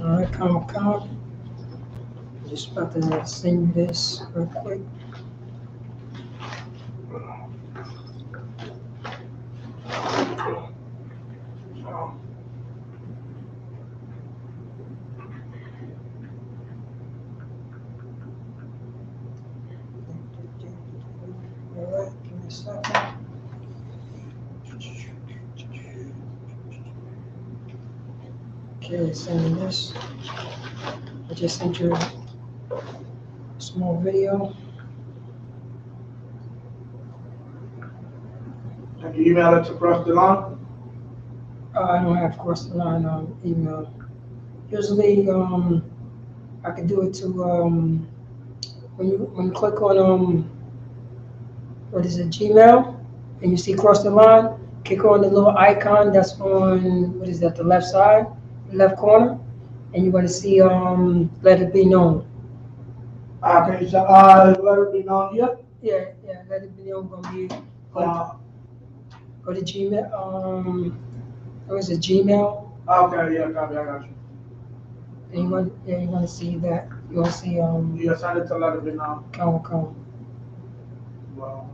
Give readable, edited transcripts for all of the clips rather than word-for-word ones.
All right, come. Just about to send you this real quick. All right, give me a second. Okay, sending this. I just sent you a small video. Can you email it to Cross the Line? I don't have cross the line email. Usually, I can do it to when you click on what is it, Gmail, and you see cross the line, click on the little icon that's on what is that, the left side, left corner, and you're gonna see let it be known. Okay, so let it be known here. Yeah, let it be known. Gonna be go to Gmail. What is it, Gmail? Okay, yeah, copy, I got you. And you're gonna see that. You're gonna see You send it to let it be known. Come. Well,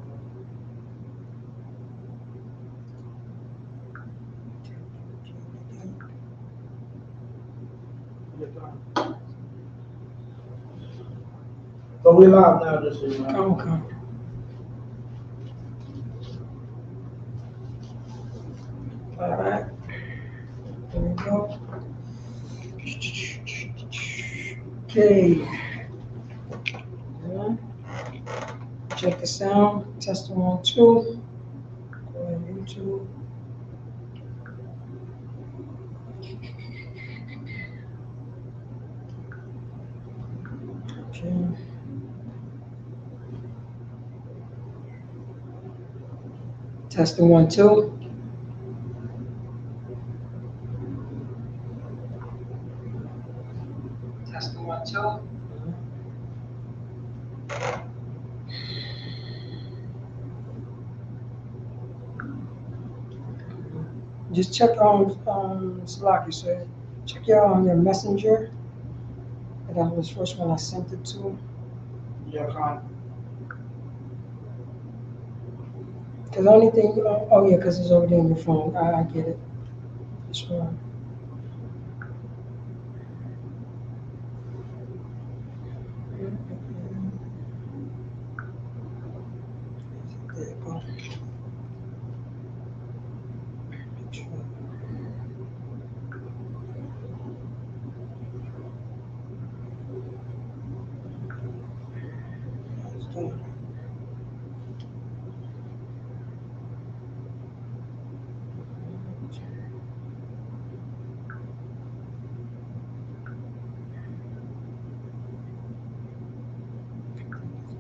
so we live now, just so you know. Come. All right. There we go. Okay. Yeah. Check the sound. Test 1, 2. Go on YouTube. Okay. Testing 1, 2. Testing 1, 2. Just check on Slack. You said check your messenger. That was the first one I sent it to. Yeah, con. Cause the only thing, oh yeah, cause it's already on your phone. I get it. This one. There you go.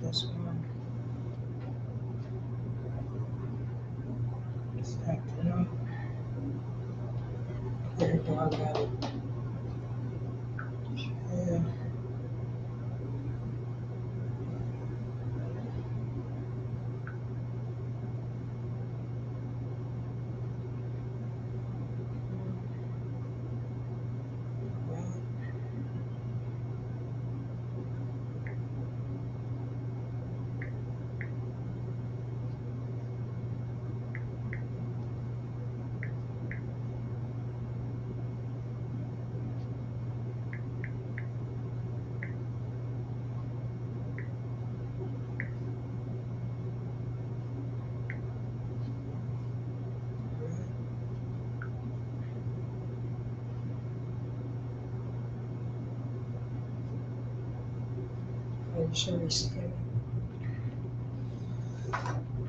This one. It's acting up. There you go, I got it. Yeah.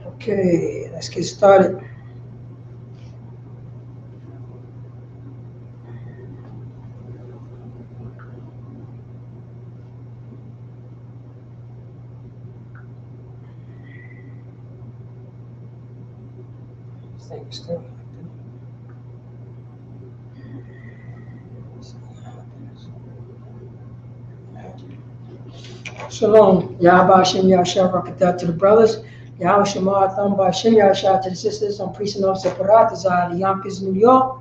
Okay, let's get started. Things still acting. Shalom. Yahba Hashem Yahshua Rakatah to the brothers. Yahweh Shema Thamba Hashem Yahshua to the sisters. I'm priest and officer Paratazah, the Yonkers, New York.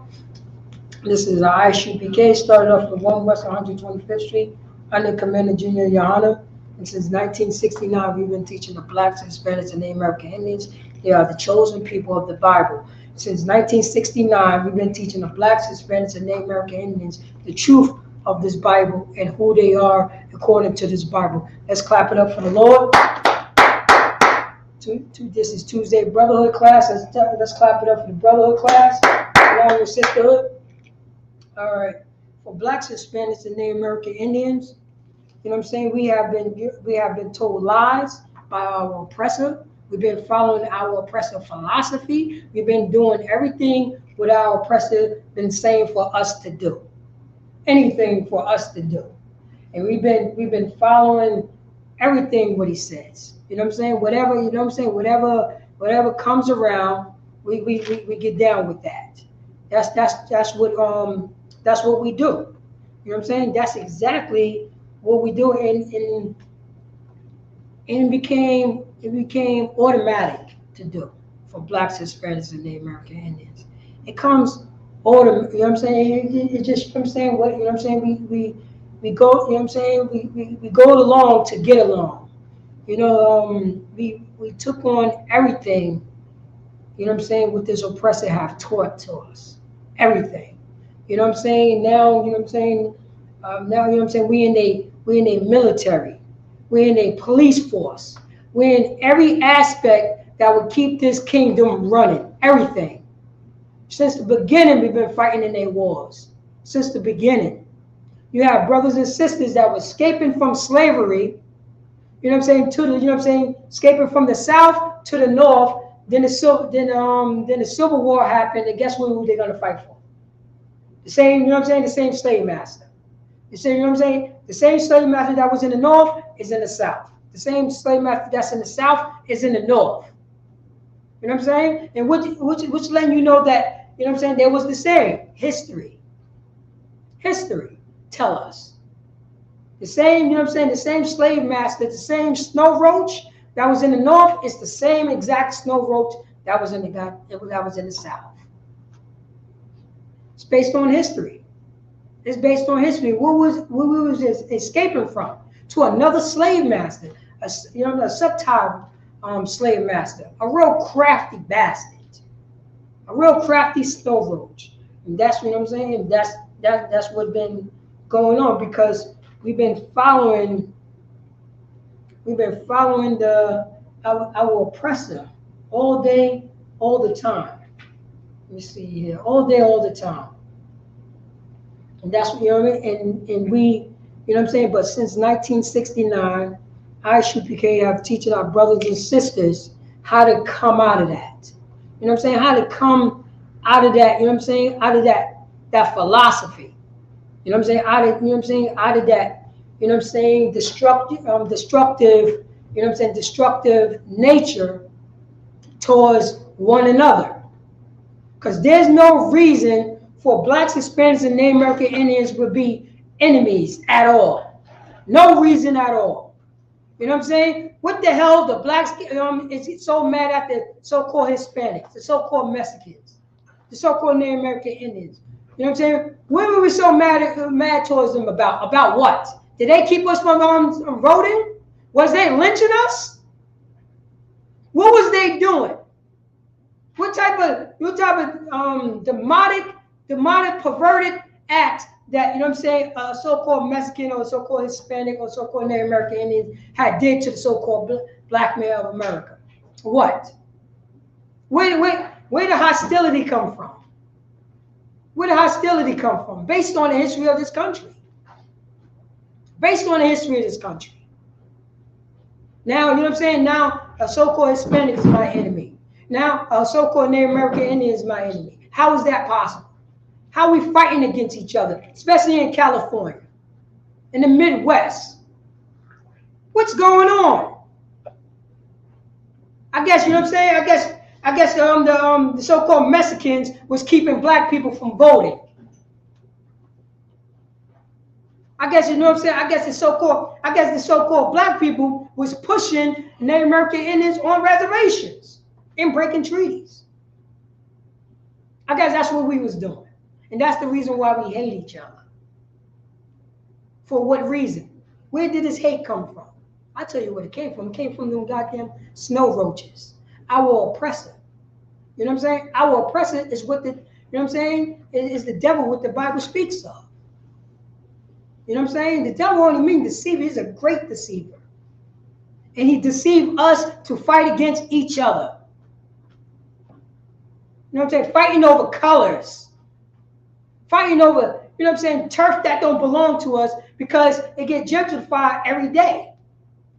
This is I.S.U.Pk, started off at 1 West 125th Street under Commander Junior Yohana. And since 1969, we've been teaching the blacks, Hispanics, and Native American Indians. They are the chosen people of the Bible. Since 1969, we've been teaching the blacks, Hispanics, and Native American Indians the truth of this Bible and who they are according to this Bible. Let's clap it up for the Lord. This is Tuesday Brotherhood class. Let's clap it up for the Brotherhood class, along with Sisterhood. All right. For blacks, Hispanics, and Native American Indians, you know what I'm saying? We have been told lies by our oppressor. We've been following our oppressor philosophy. We've been doing everything what our oppressor been saying for us to do. Anything for us to do. And we've been following everything what he says. You know what I'm saying? Whatever, you know what I'm saying? Whatever comes around, we get down with that. That's what we do. You know what I'm saying? That's exactly what we do, and it became automatic to do for blacks, Hispanics, and Native American Indians. It comes automatic. You know what I'm saying? It just, you know what I'm saying, what, you know what I'm saying, we go, you know what I'm saying, we go along to get along. You know, we took on everything, you know what I'm saying, what this oppressor have taught to us. Everything. You know what I'm saying? Now, you know what I'm saying, now, you know what I'm saying, we in a military, we're in a police force, we're in every aspect that would keep this kingdom running, everything. Since the beginning, we've been fighting in their wars. Since the beginning. You have brothers and sisters that were escaping from slavery, you know what I'm saying, you know what I'm saying, escaping from the South to the North, then the Civil War happened, and guess who they're gonna fight for? The same, you know what I'm saying, the same slave master. The same, you know what I'm saying? The same slave master that was in the North is in the South. The same slave master that's in the South is in the North. You know what I'm saying? And which letting you know that, you know what I'm saying, there was the same history. History tell us. The same, you know what I'm saying, the same slave master, the same snow roach that was in the North is the same exact snow roach that was in the South. It's based on history. It's based on history. What we was escaping from? To another slave master, a subtle slave master, a real crafty bastard, a real crafty snow roach. And that's, you know what I'm saying, and that's what's been going on, because we've been following our oppressor all day, all the time. Let me see here, all day, all the time. And that's what, you know what I mean? And we, you know what I'm saying? But since 1969, I.S.U.Pk have teaching our brothers and sisters how to come out of that. You know what I'm saying? How to come out of that, you know what I'm saying? Out of that philosophy. You know what I'm saying? Out of, you know what I'm saying? Out of that, you know what I'm saying, destructive, you know what I'm saying, destructive nature towards one another. Because there's no reason for blacks, Hispanics, and Native American Indians would be enemies at all. No reason at all. You know what I'm saying? What the hell, the blacks is so mad at the so-called Hispanics, the so-called Mexicans, the so-called Native American Indians? You know what I'm saying? What were we so mad towards them about? About what? Did they keep us from voting? Was they lynching us? What was they doing? What type of demonic perverted act that, you know what I'm saying, so-called Mexican or so-called Hispanic or so-called Native American Indians had did to the so-called black man of America? What? Where did hostility come from? Where did hostility come from? Based on the history of this country. Based on the history of this country. Now, you know what I'm saying? Now, a so-called Hispanic is my enemy. Now, a so-called Native American Indian is my enemy. How is that possible? How are we fighting against each other, especially in California, in the Midwest? What's going on? I guess, you know what I'm saying? I guess the so-called Mexicans was keeping black people from voting. I guess, you know what I'm saying? I guess the so-called black people was pushing Native American Indians on reservations and breaking treaties. I guess that's what we was doing. And that's the reason why we hate each other. For what reason? Where did this hate come from? I tell you what it came from. It came from them goddamn snow roaches. Our oppressor. You know what I'm saying? Our oppressor is what the, you know what I'm saying? It is the devil what the Bible speaks of. You know what I'm saying? The devil only means deceiver. He's a great deceiver. And he deceived us to fight against each other. You know what I'm saying? Fighting over colors. Fighting over, you know what I'm saying, turf that don't belong to us because it gets gentrified every day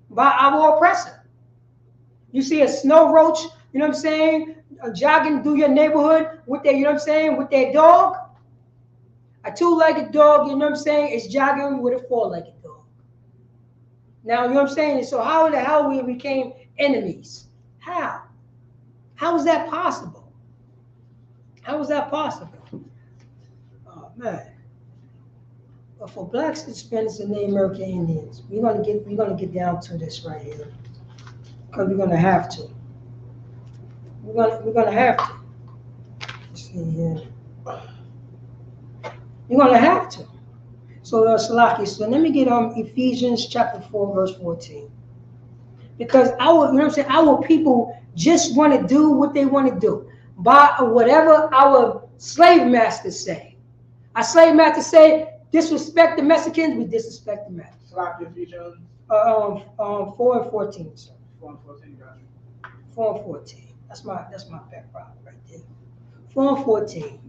by our oppressor. You see a snow roach, you know what I'm saying, jogging through your neighborhood with their, you know what I'm saying, with their dog. A two-legged dog, you know what I'm saying, is jogging with a four-legged dog. Now, you know what I'm saying? So how the hell we became enemies? How? How is that possible? How is that possible? Oh, man. But for blacks, Hispanics, and Native American Indians, we're gonna get down to this right here. Because we're gonna have to. We're gonna have to. Let's see here. You're gonna have to. So Salaki, so let me get Ephesians chapter 4, verse 14. Because our, you know what I'm saying, our people just want to do what they want to do. By whatever our slave masters say. Our slave masters say, disrespect the Mexicans, we disrespect the Mexicans. Salaki, Ephesians. 4 and 14, sir. 4 and 14, gotcha. 4 and 14. That's my pet product right there. 4 and 14.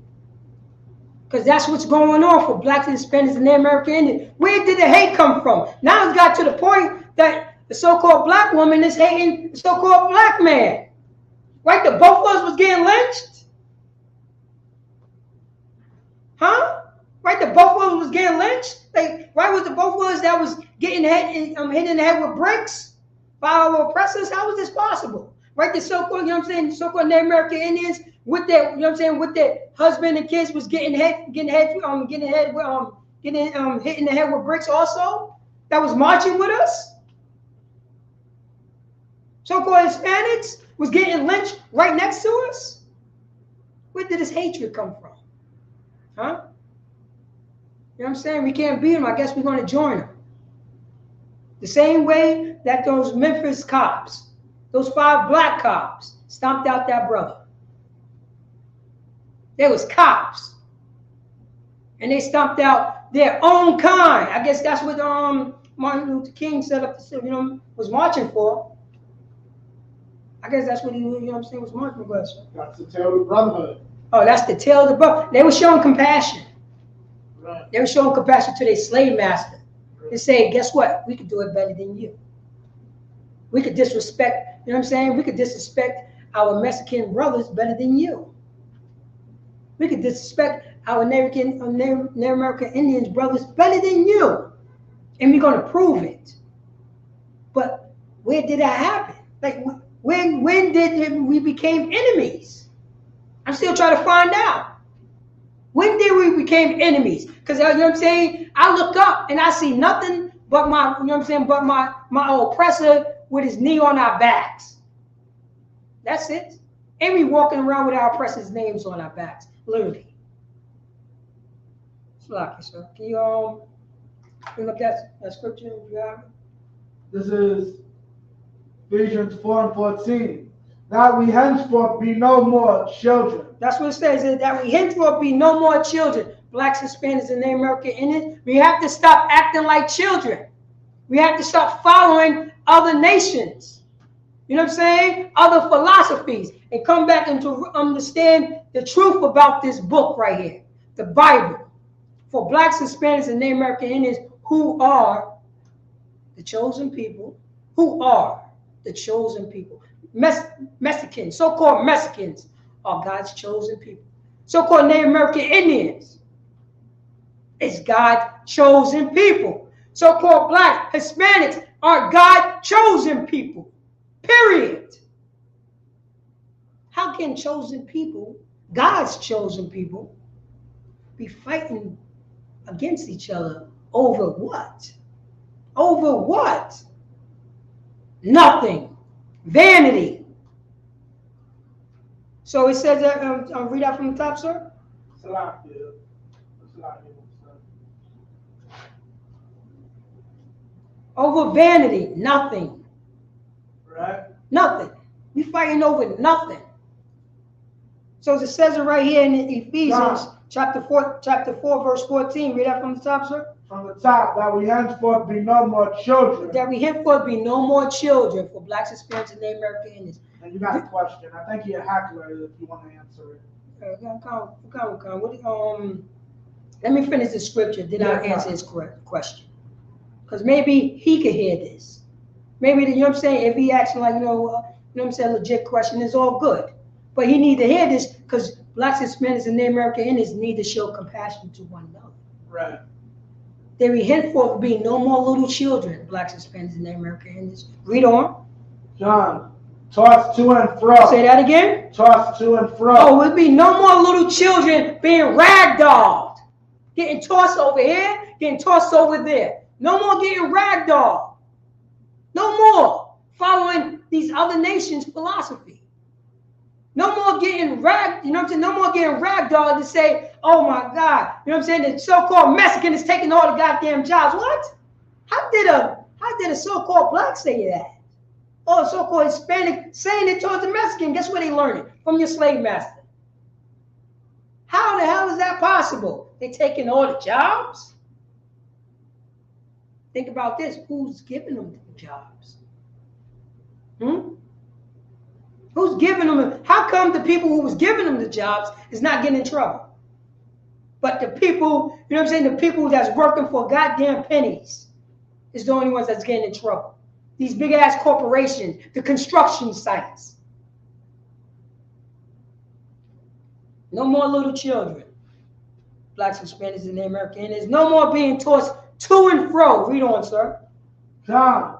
Because that's what's going on for blacks and Hispanics and Native American Indians. Where did the hate come from? Now it's got to the point that the so-called black woman is hating the so-called black man. Right? The both of us was getting lynched. Huh? Right? The both of us was getting lynched. Like, right? Was the both of us that was getting hit in the head with bricks by our oppressors? How was this possible? Right? The so-called, you know what I'm saying, so-called Native American Indians with their, you know what I'm saying, with their husband and kids was getting hit in the head with bricks also. That was marching with us. So-called Hispanics was getting lynched right next to us. Where did this hatred come from? Huh? You know what I'm saying? We can't beat them. I guess we're going to join them. The same way that those Memphis cops, those 5 black cops, stomped out that brother. They was cops. And they stomped out their own kind. I guess that's what Martin Luther King set up, was marching for. I guess that's what he, you know what I'm saying, was marching for. That's the tail of the brotherhood. Oh, that's the tail of the brotherhood. They were showing compassion. Right. They were showing compassion to their slave master. Right. They say, guess what? We could do it better than you. We could disrespect, you know what I'm saying? We could disrespect our Mexican brothers better than you. We could disrespect our Native American Indians brothers better than you. And we're going to prove it. But where did that happen? Like, when did we became enemies? I'm still trying to find out. When did we became enemies? Because, you know what I'm saying, I look up and I see nothing but my, you know what I'm saying, but my oppressor with his knee on our backs. That's it. And we walking around with our oppressor's names on our backs, literally. It's lucky, sir. Can you bring up that scripture if you have it? This is Ephesians 4 and 14. That we henceforth be no more children. That's what it says, that we henceforth be no more children. Blacks, Hispanics, and Native American Indians. We have to stop acting like children. We have to stop following other nations. You know what I'm saying? Other philosophies. And come back and to understand the truth about this book right here. The Bible. For blacks, Hispanics, and Native American Indians who are the chosen people. Who are the chosen people. Mexicans, so-called Mexicans are God's chosen people. So-called Native American Indians is God's chosen people. So-called black Hispanics are God's chosen people. Period. How can chosen people, God's chosen people, be fighting against each other over what? Over what? Nothing. Vanity. So it says that, read out from the top, sir. Salaki. Over vanity, nothing. Right. Nothing. We fighting over nothing. So it says it right here in Ephesians chapter 4, verse 14. Read that from the top, sir. From the top, that we henceforth be no more children. That we henceforth be no more children for blacks, Hispanics, and Native American Indians. And you got a question. I think you're a heckler if you want to answer it. Let me finish the scripture, then I'll answer his question. Because maybe he could hear this. Maybe, you know what I'm saying, if he asking like, you know what I'm saying, legit question, it's all good. But he need to hear this because blacks, Hispanics, and Native American Indians need to show compassion to one another. Right. There we henceforth be no more little children, blacks, Hispanics, and Native American Indians. Read on. John, tossed to and fro. Say that again. Tossed to and fro. Oh, will be no more little children being ragdolled. Getting tossed over here, getting tossed over there. No more getting ragdolled. No more following these other nations' philosophy. No more getting ragged, you know what I'm saying? No more getting ragdolled to say, oh my God, you know what I'm saying? The so-called Mexican is taking all the goddamn jobs. What? How did a so-called black say that? Or a so-called Hispanic saying it towards the Mexican? Guess what they learning? From your slave master. How the hell is that possible? They taking all the jobs? Think about this. Who's giving them the jobs? Who's giving them? How come the people who was giving them the jobs is not getting in trouble? But the people, you know what I'm saying, the people that's working for goddamn pennies is the only ones that's getting in trouble. These big ass corporations, the construction sites. No more little children. Blacks, Hispanics, and Native American Indians. No more being tossed to and fro. Read on, sir. John,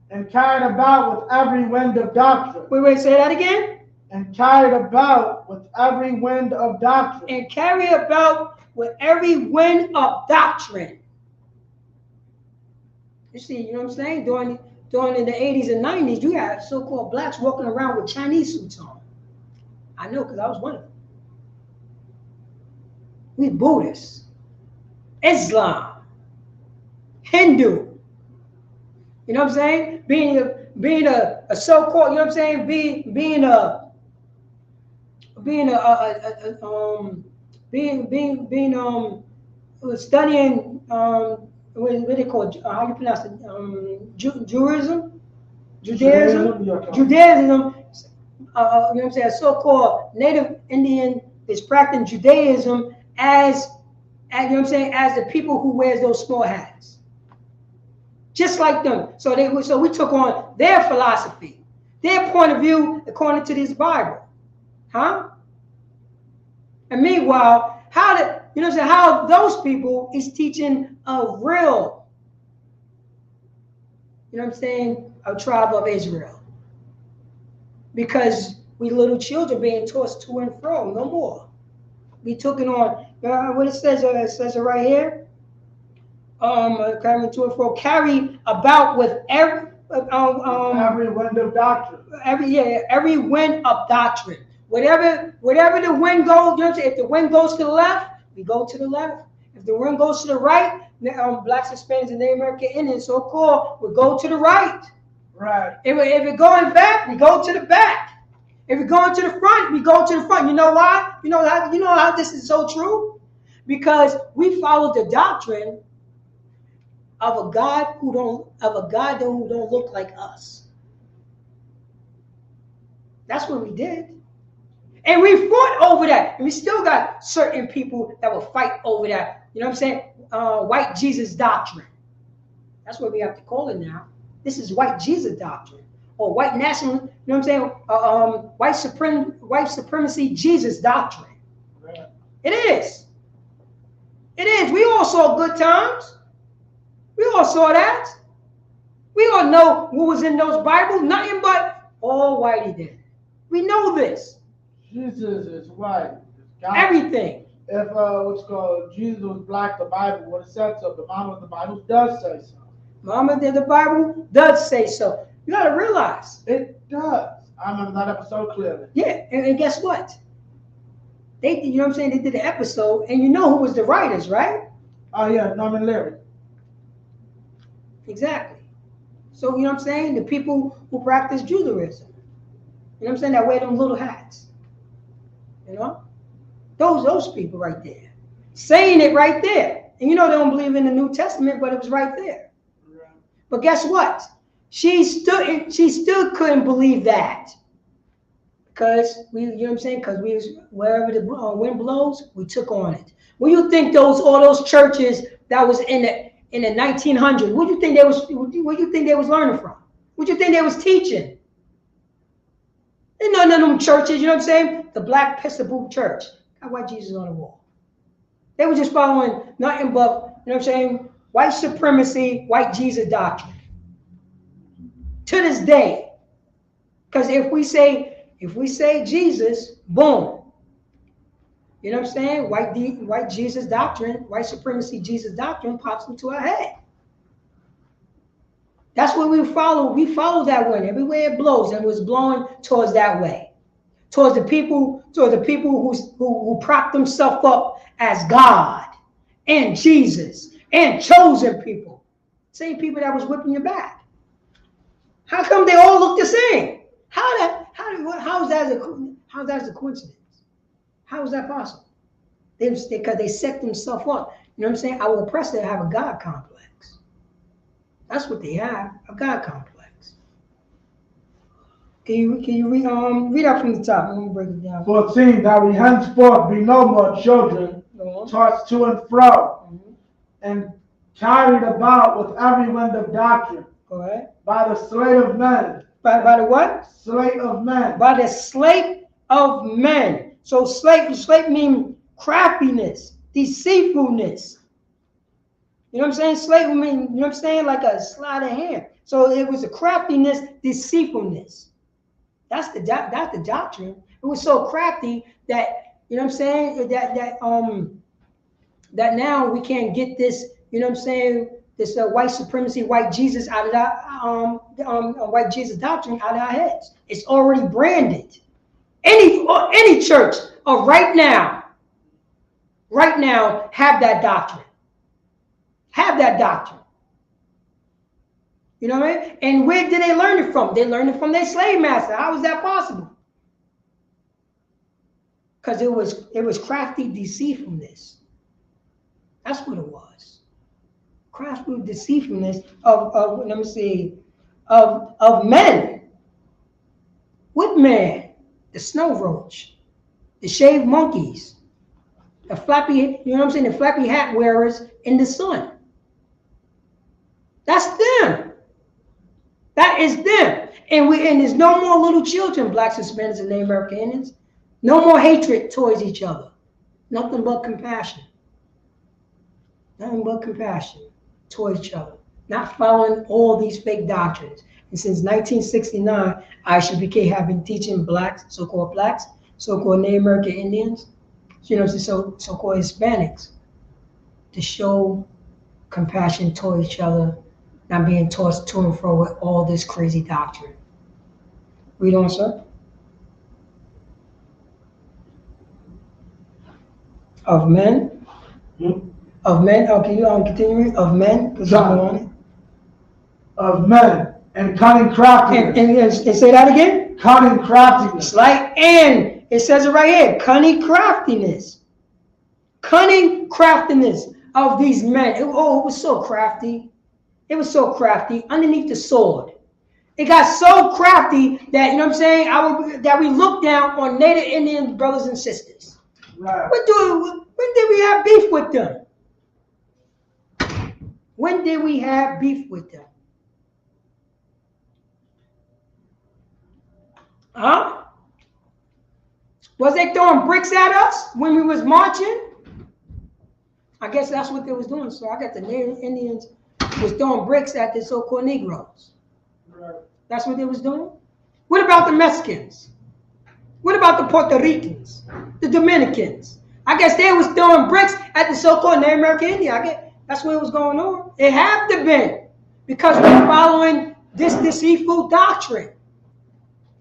and carried about with every wind of doctrine. Wait, say that again. And carried about with every wind of doctrine. And carry about with every wind of doctrine. You see, you know what I'm saying? During in the 80s and 90s, you had so-called blacks walking around with Chinese suits on. I know because I was one of them. We Buddhists, Islam, Hindu. You know what I'm saying? Being a so-called, you know what I'm saying? Being studying what they call how you pronounce it? Judaism. You know what I'm saying? A so-called Native Indian is practicing Judaism as you know what I'm saying, as the people who wears those small hats. Just like them. So we took on their philosophy, their point of view according to this Bible. Huh? And meanwhile, how those people is teaching a real, you know what I'm saying, a tribe of Israel. Because we little children being tossed to and fro, no more. We took it on, what it says it right here. Carry to and fro, carry about with every wind of doctrine. Every wind of doctrine. Whatever the wind goes, you know, if the wind goes to the left, we go to the left. If the wind goes to the right, blacks, Hispanics, and Native American Indians, so-called, we go to the right. Right. If it's going back, we go to the back. If we're going to the front, we go to the front. You know why? You know how this is so true? Because we follow the doctrine of a God who don't look like us. That's what we did. And we fought over that. And we still got certain people that will fight over that. You know what I'm saying? White Jesus doctrine. That's what we have to call it now. This is white Jesus doctrine. Or white national, you know what I'm saying? White supremacy Jesus doctrine. Right. It is. It is. We all saw good times. We all saw that. We all know what was in those Bibles. Nothing but all whitey did. We know this. Jesus is white. Everything. If Jesus was black, the Bible would have said so. The mama of the Bible does say so. Mama did the Bible does say so. You got to realize. It does. I remember that episode clearly. Yeah, and guess what? They, you know what I'm saying? They did an episode, and you know who was the writers, right? Oh yeah, Norman Leary. Exactly. So you know what I'm saying? The people who practice Judaism. You know what I'm saying? That wear them little hats. You know? Those people right there. Saying it right there. And you know they don't believe in the New Testament, but it was right there. Right. But guess what? She still couldn't believe that. Because you know what I'm saying? Because we was, wherever the wind blows, we took on it. What do you think all those churches that was in the 1900s? What do you think they was learning from? What do you think they was teaching? And none of them churches, you know what I'm saying? The Black Episcopal Church got white Jesus on the wall. They were just following nothing but, you know what I'm saying, white supremacy, white Jesus doctrine. To this day. Because if we say Jesus, boom. You know what I'm saying? White Jesus doctrine, white supremacy Jesus doctrine pops into our head. That's what we follow. We follow that wind. Everywhere it blows, and it was blowing towards that way. Towards the people who prop themselves up as God and Jesus and chosen people. Same people that was whipping your back. How come they all look the same? How is that a coincidence? How is that possible? Because they set themselves up. You know what I'm saying? Our oppressors have a God complex. That's what they have, a God complex. Can you read out from the top? Let me break it down. 14, that we henceforth be no more children, tossed to and fro, and carried about with every wind of doctrine, by the sleight of men. By the what? Sleight of men. By the sleight of men. So sleight means craftiness, deceitfulness. You know what I'm saying? Sleight would mean, you know what I'm saying, like a sleight of hand. So it was a craftiness, deceitfulness. That's the doctrine. It was so crafty that, you know what I'm saying, that now we can't get this, you know what I'm saying, this white supremacy, white Jesus out of that white Jesus doctrine out of our heads. It's already branded. Any church right now have that doctrine. Have that doctrine. You know what I mean? And where did they learn it from? They learned it from their slave master. How is that possible? Because it was crafty deceitfulness. That's what it was. Crafty deceitfulness of let me see, of men. What man? The snow roach, the shaved monkeys, the flappy, you know what I'm saying, the flappy hat wearers in the sun. That's them. That is them. And there's no more little children, blacks, Hispanics, and Native American Indians. No more hatred towards each other. Nothing but compassion. Nothing but compassion towards each other. Not following all these fake doctrines. And since 1969, I.S.U.Pk have been teaching blacks, so-called Native American Indians, you know, so-called Hispanics, to show compassion toward each other, not being tossed to and fro with all this crazy doctrine. Read on, sir. Of men? Of men? Oh, can you continue? Of men? Of men and cunning craftiness. And say that again? Cunning craftiness. And it says it right here. Cunning craftiness. Cunning craftiness of these men. It was so crafty. It was so crafty underneath the sword. It got so crafty that, you know what I'm saying, that we look down on Native Indian brothers and sisters. Right. When did we have beef with them? When did we have beef with them? Huh? Was they throwing bricks at us when we was marching? I guess that's what they was doing. So I got the Native Indians was throwing bricks at the so-called Negroes. Right. That's what they was doing. What about the Mexicans? What about the Puerto Ricans? The Dominicans? I guess they was throwing bricks at the so-called Native American Indian. I guess that's what was going on. It had to be because we're following this deceitful doctrine.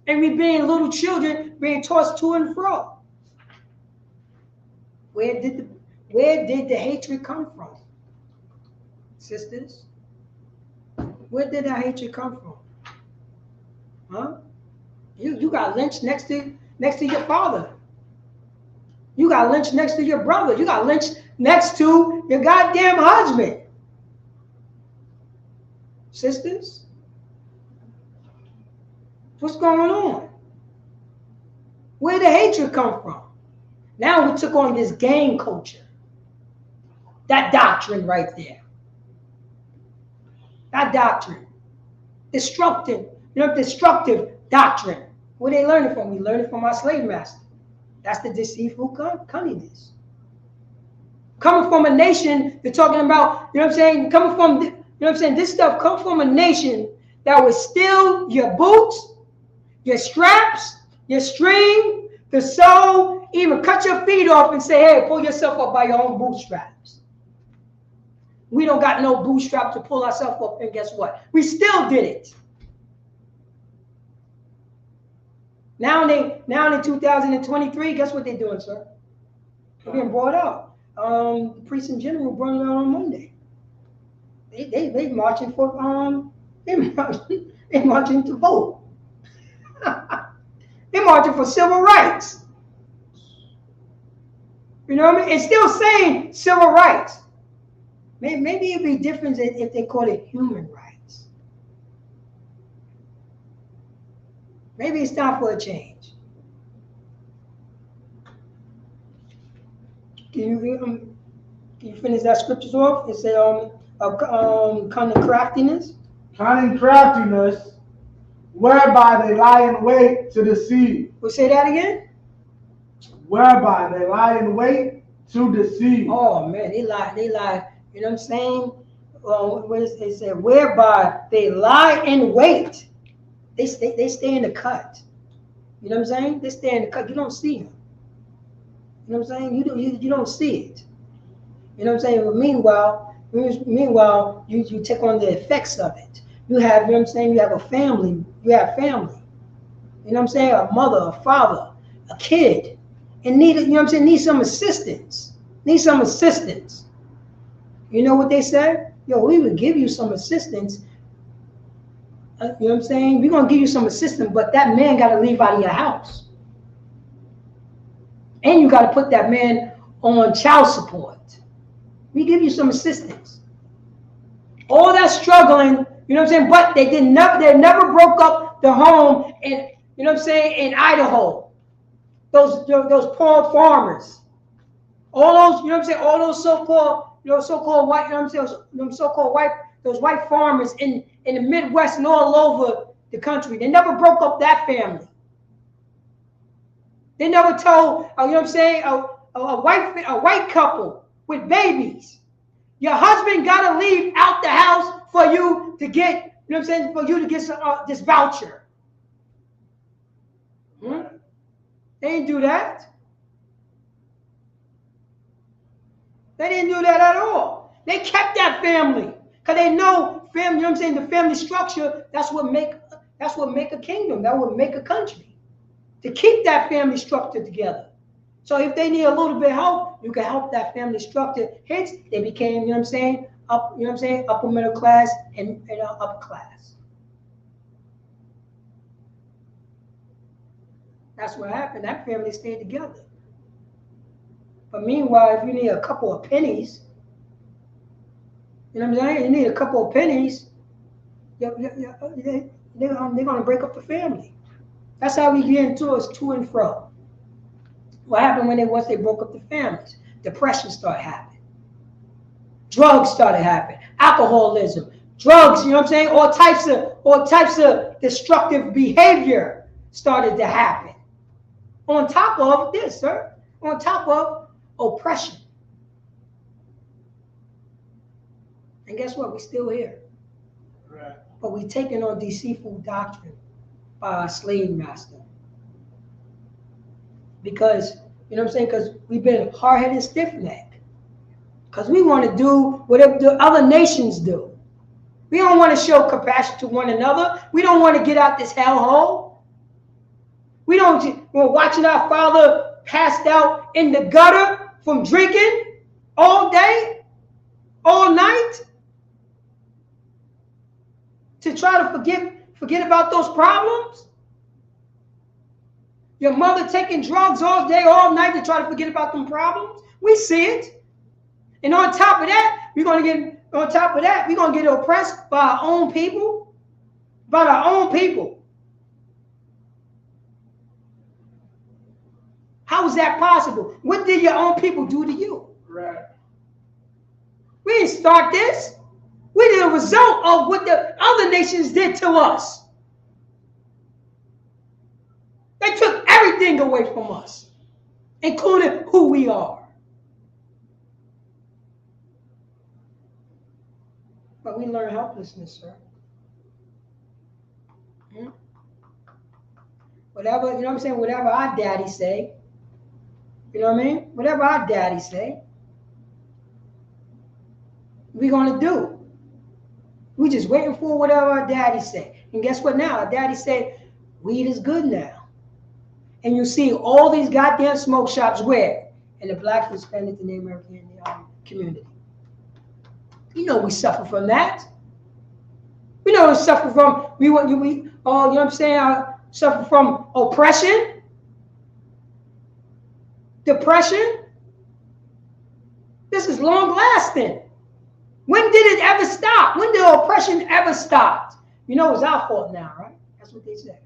And we being little children being tossed to and fro. Where did the hatred come from? Sisters? Where did that hatred come from? Huh? You got lynched next to your father. You got lynched next to your brother. You got lynched next to your goddamn husband. Sisters? What's going on? Where did the hatred come from? Now we took on this gang culture. That doctrine right there. That doctrine. Destructive doctrine. Where they learn it from? We learn it from our slave master. That's the deceitful cunningness. Coming from a nation, they're talking about, you know what I'm saying? Coming from, you know what I'm saying? This stuff comes from a nation that would steal your boots, your straps, your string, the sole, even cut your feet off and say, hey, pull yourself up by your own bootstraps. We don't got no bootstrap to pull ourselves up, and guess what? We still did it. Now in 2023, guess what they're doing, sir? They're being brought out. The priest in general brought it out on Monday. They marching for they marching to vote. They're marching for civil rights. You know what I mean? It's still saying civil rights. Maybe it'd be different if they call it human rights. Maybe it's time for a change. Can you finish that scriptures off? It said cunning craftiness. Cunning craftiness, whereby they lie in wait to deceive. We'll say that again. Whereby they lie in wait to deceive. Oh man, they lie. You know what I'm saying? They said whereby they lie in wait. They stay in the cut. You know what I'm saying? They stay in the cut. You don't see them. You know what I'm saying? You don't see it. You know what I'm saying? But meanwhile, you take on the effects of it. You have, you know what I'm saying? You have a family. You have family. You know what I'm saying? A mother, a father, a kid, and you know what I'm saying? Need some assistance. Need some assistance. You know what they said? Yo, we would give you some assistance. You know what I'm saying? We're going to give you some assistance, but that man got to leave out of your house. And you got to put that man on child support. We give you some assistance. All that struggling, you know what I'm saying? But they never broke up the home in, you know what I'm saying, in Idaho. Those poor farmers. All those, you know what I'm saying, all those so-called white, you know what I'm saying, those white farmers in the Midwest and all over the country. They never broke up that family. They never told, you know what I'm saying, a white couple with babies, your husband got to leave out the house for you to get, you know what I'm saying, for you to get this voucher. They didn't do that. They didn't do that at all. They kept that family because they know family. You know what I'm saying? The family structure. That's what make a kingdom. That would make a country. To keep that family structure together. So if they need a little bit of help, you can help that family structure. Hence, they became, you know what I'm saying, upper middle class and upper class. That's what happened. That family stayed together. But meanwhile, if you need a couple of pennies, you know what I'm saying? You need a couple of pennies, they're going to break up the family. That's how we get into us to and fro. What happened once they broke up the families? Depression started happening. Drugs started happening. Alcoholism, drugs, you know what I'm saying? All types of destructive behavior started to happen. On top of this, sir, on top of oppression. And guess what? We're still here. Right. But we're taking on deceitful doctrine by our slave master. Because, you know what I'm saying? Because we've been hard-headed, stiff-necked. Because we want to do whatever the other nations do. We don't want to show compassion to one another. We don't want to get out this hellhole. We're watching our father passed out in the gutter from drinking all day, all night, to try to forget about those problems? Your mother taking drugs all day, all night to try to forget about them problems? We see it. And on top of that, we're gonna get oppressed by our own people. By our own people. How is that possible? What did your own people do to you? Right. We didn't start this. We did a result of what the other nations did to us. They took everything away from us, including who we are. But we learn helplessness, sir. Whatever, you know what I'm saying? Whatever our daddy say, you know what I mean? Whatever our daddy say, we're gonna do. We just waiting for whatever our daddy say. And guess what now? Our daddy said, weed is good now. And you see all these goddamn smoke shops where? In the Black, Hispanic, and the American community. You know we suffer from that. We know we suffer from, you know what I'm saying? Suffer from oppression, depression. This is long lasting. When did it ever stop? When did oppression ever stop? You know, it's our fault now, right? That's what they say.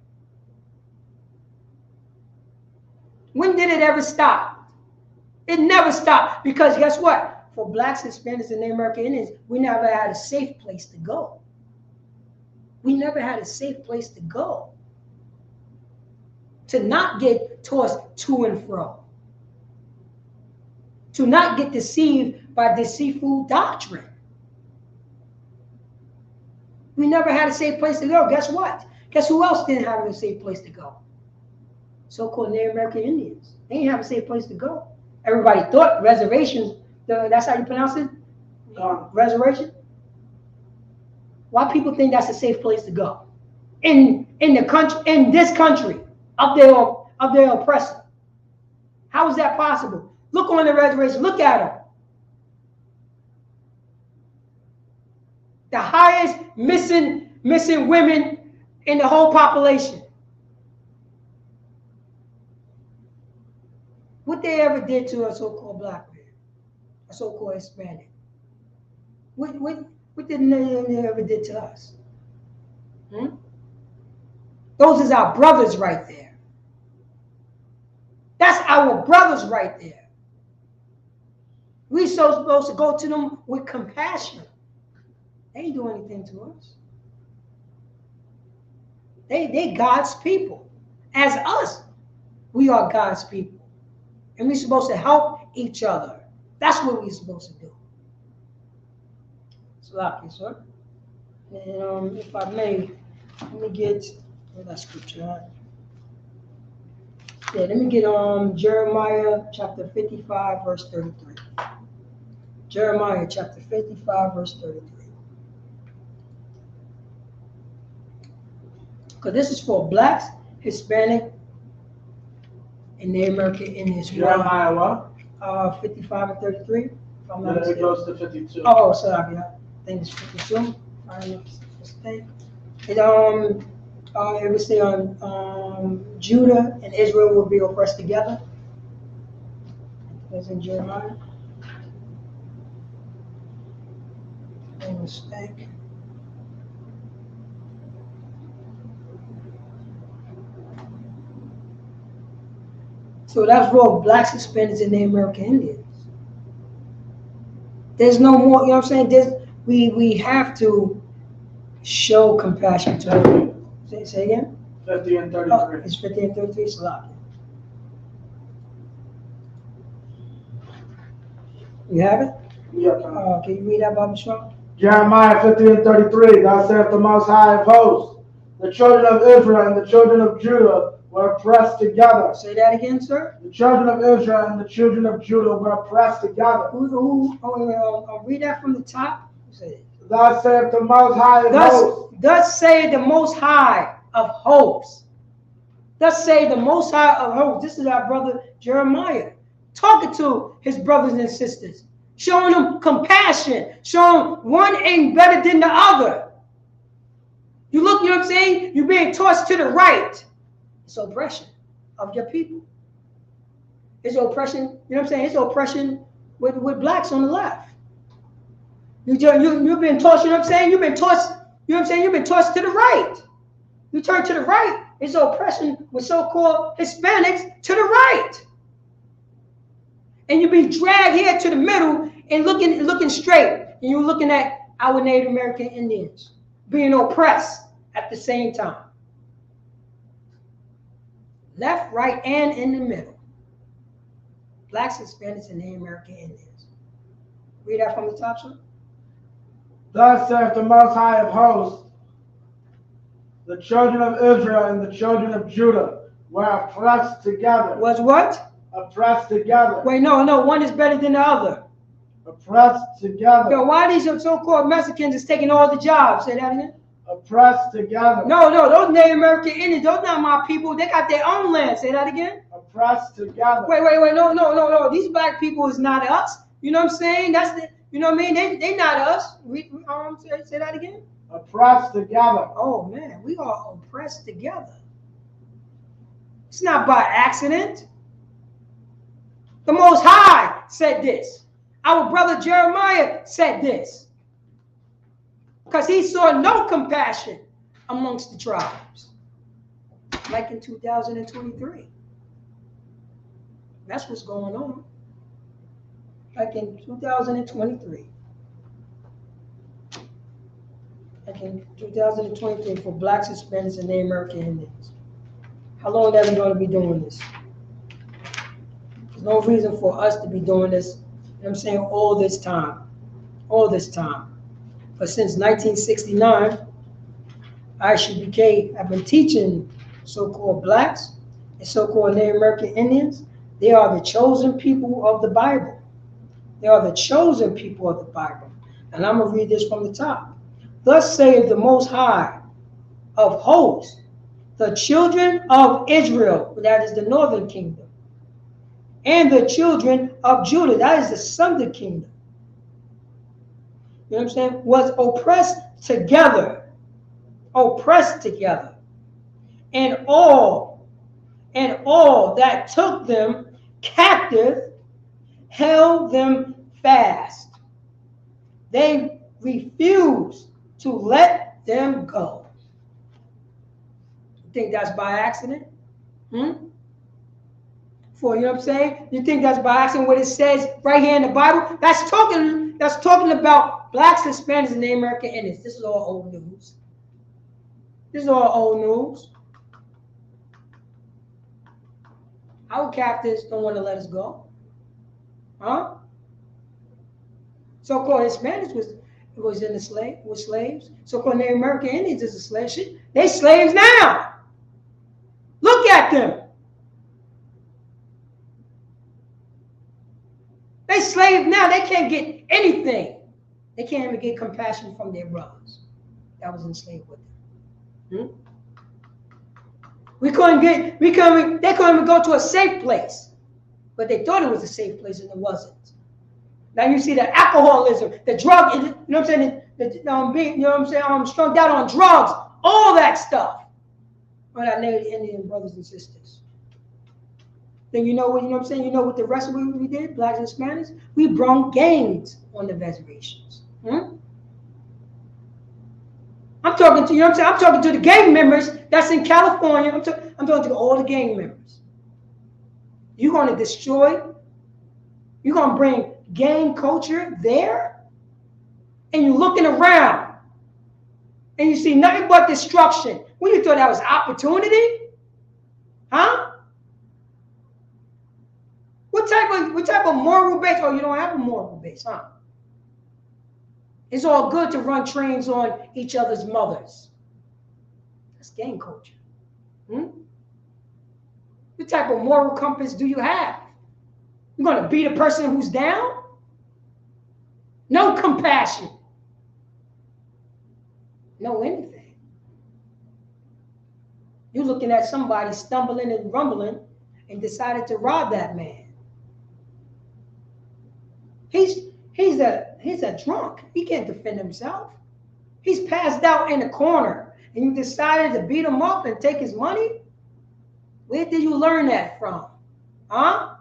When did it ever stop? It never stopped, because guess what? For Blacks, Hispanics, and Native American Indians, we never had a safe place to go. We never had a safe place to go. To not get tossed to and fro. To not get deceived by deceitful doctrine. We never had a safe place to go. Guess what? Guess who else didn't have a safe place to go? So-called Native American Indians. They didn't have a safe place to go. Everybody thought reservations, that's how you pronounce it? Reservation? Why people think that's a safe place to go? In the country, in this country, of their oppressor. How is that possible? Look on the reservation, look at them. The highest missing women in the whole population. What they ever did to a so-called black man, a so-called Hispanic? What did they ever did to us? Those is our brothers right there. That's our brothers right there. We're so supposed to go to them with compassion. They ain't doing anything to us. They God's people. As us, we are God's people. And we're supposed to help each other. That's what we're supposed to do. Sloppy, sir. And if I may, let me get that scripture. Right? Yeah, let me get Jeremiah chapter 55, verse 33. Jeremiah chapter 55, verse 33. Because this is for Blacks, Hispanic, and Native American Indians. Jeremiah what? 55 and 33. Then it goes to 52. Oh, sorry, I think it's 52. If I'm not mistaken. It would say Judah and Israel will be oppressed together. That's in Jeremiah. No mistake. So that's for Blacks, Hispanics, and Native American Indians. There's no more, you know what I'm saying? We have to show compassion to them. Say again? 50 and 33. Oh, it's 50 and 33, it's a lot. You have it? Yeah. Can you read that, Baba Shaw? Jeremiah 50 and 33. Thou saith the Most High of Hosts, the children of Israel and the children of Judah were pressed together. Say that again, sir. The children of Israel and the children of Judah were pressed together. Read that from the top. Say it. Thus saith the Most High of Hosts. Thus say the Most High of Hosts. Thus say the Most High of Hosts. This is our brother Jeremiah talking to his brothers and sisters, showing them compassion, showing one ain't better than the other. You look, you know what I'm saying? You're being tossed to the right. It's oppression of your people. It's oppression, you know what I'm saying? It's oppression with blacks on the left. You've been tossed, you know what I'm saying? You've been tossed, you know what I'm saying? You've been tossed to the right. You turn to the right, it's oppression with so-called Hispanics to the right. And you be dragged here to the middle and looking straight. And you're looking at our Native American Indians being oppressed at the same time. Left, right, and in the middle. Blacks, Hispanics, and Native American Indians. Read that from the top, sir. Thus saith the Most High of Hosts, the children of Israel and the children of Judah were oppressed together. Was what? Oppressed together. Wait, no, one is better than the other. Oppressed together. Yo, why these so-called Mexicans is taking all the jobs? Say that again. Oppressed together. No, those Native American Indians, those not my people. They got their own land. Say that again. Oppressed together. Wait, no. These black people is not us. You know what I'm saying? That's the, you know what I mean? They not us. Say that again. Oppressed together. Oh man, we are oppressed together. It's not by accident. The Most High said this. Our brother Jeremiah said this. Because he saw no compassion amongst the tribes. Like in 2023. That's what's going on. Like in 2023. Like in 2023 for blacks, Hispanics, and Native American Indians. How long are we going to be doing this? There's no reason for us to be doing this, you know what I'm saying, all this time. But since 1969, I.S.U.Pk have been teaching so-called blacks and so-called Native American Indians. They are the chosen people of the Bible. They are the chosen people of the Bible. And I'm going to read this from the top. Thus saith the Most High of hosts, the children of Israel, that is the northern kingdom, and the children of Judah, that is the southern kingdom, you know what I'm saying, was oppressed together, and all that took them captive held them fast. They refused to let them go. You think that's by accident? For, you know what I'm saying? You think that's by accident what it says right here in the Bible? That's talking about blacks, Hispanics, and Native American Indians. This is all old news. Our captors don't want to let us go. Huh? So-called Hispanics was in the was slaves. So-called Native American Indians is a slave shit. They slaves now. Look at them. They slaves now. They can't get anything. They can't even get compassion from their brothers that was enslaved with them. They couldn't even go to a safe place. But they thought it was a safe place and it wasn't. Now you see the alcoholism, the drug, you know what I'm saying, you know what I'm saying, strung out on drugs, all that stuff. On our Native Indian brothers and sisters. Then you know what I'm saying? You know what the rest of we did, blacks and Hispanics? We brought gangs on the reservations. I'm talking to, you know what I'm saying? I'm talking to the gang members that's in California. I'm talking to all the gang members. You're going to destroy, you're going to bring gang culture there, and you're looking around, and you see nothing but destruction. What, you thought that was opportunity? Huh? What type of moral base? Oh, you don't have a moral base, huh? It's all good to run trains on each other's mothers. That's gang culture. What type of moral compass do you have? You're going to beat a person who's down? No compassion. No anything. You're looking at somebody stumbling and rumbling and decided to rob that man. He's a drunk. He can't defend himself. He's passed out in the corner, and you decided to beat him up and take his money? Where did you learn that from? Huh?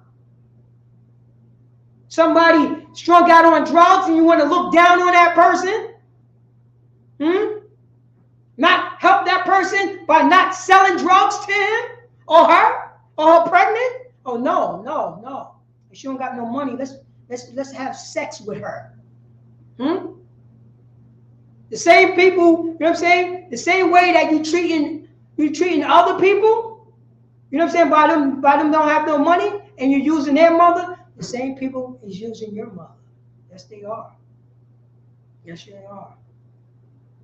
Somebody strung out on drugs and you want to look down on that person? Not help that person by not selling drugs to him or her pregnant? Oh no. If she don't got no money, let's have sex with her. The same people, you know what I'm saying? The same way that you treating other people, you know what I'm saying? By them don't have no money and you're using their mother, the same people is using your mother. Yes, they are. Yes, they are.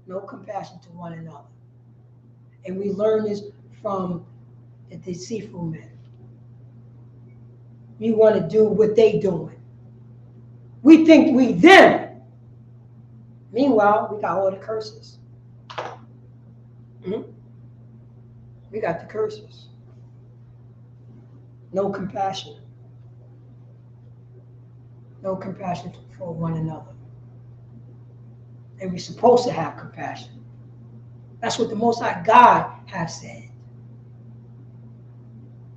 No compassion to one another. And we learn this from the deceitful men. We want to do what they doing. We think we them. Meanwhile, we got all the curses. We got the curses. No compassion. No compassion for one another. And we're supposed to have compassion. That's what the Most High God has said.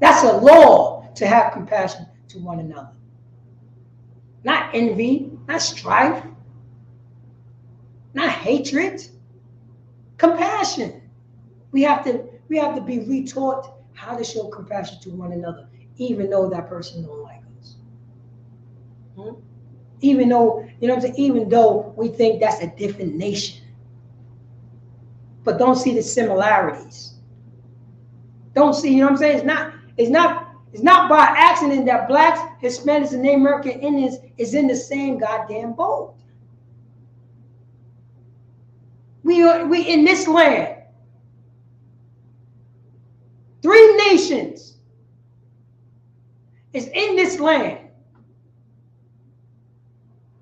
That's a law to have compassion to one another. Not envy, not strife, not hatred. Compassion. We have to be retaught how to show compassion to one another, even though that person don't like us. Even though, you know what I'm saying, even though we think that's a different nation. But don't see the similarities. Don't see, you know what I'm saying? It's not by accident that blacks, Hispanics, and Native American Indians is in the same goddamn boat. We in this land. 3 nations is in this land.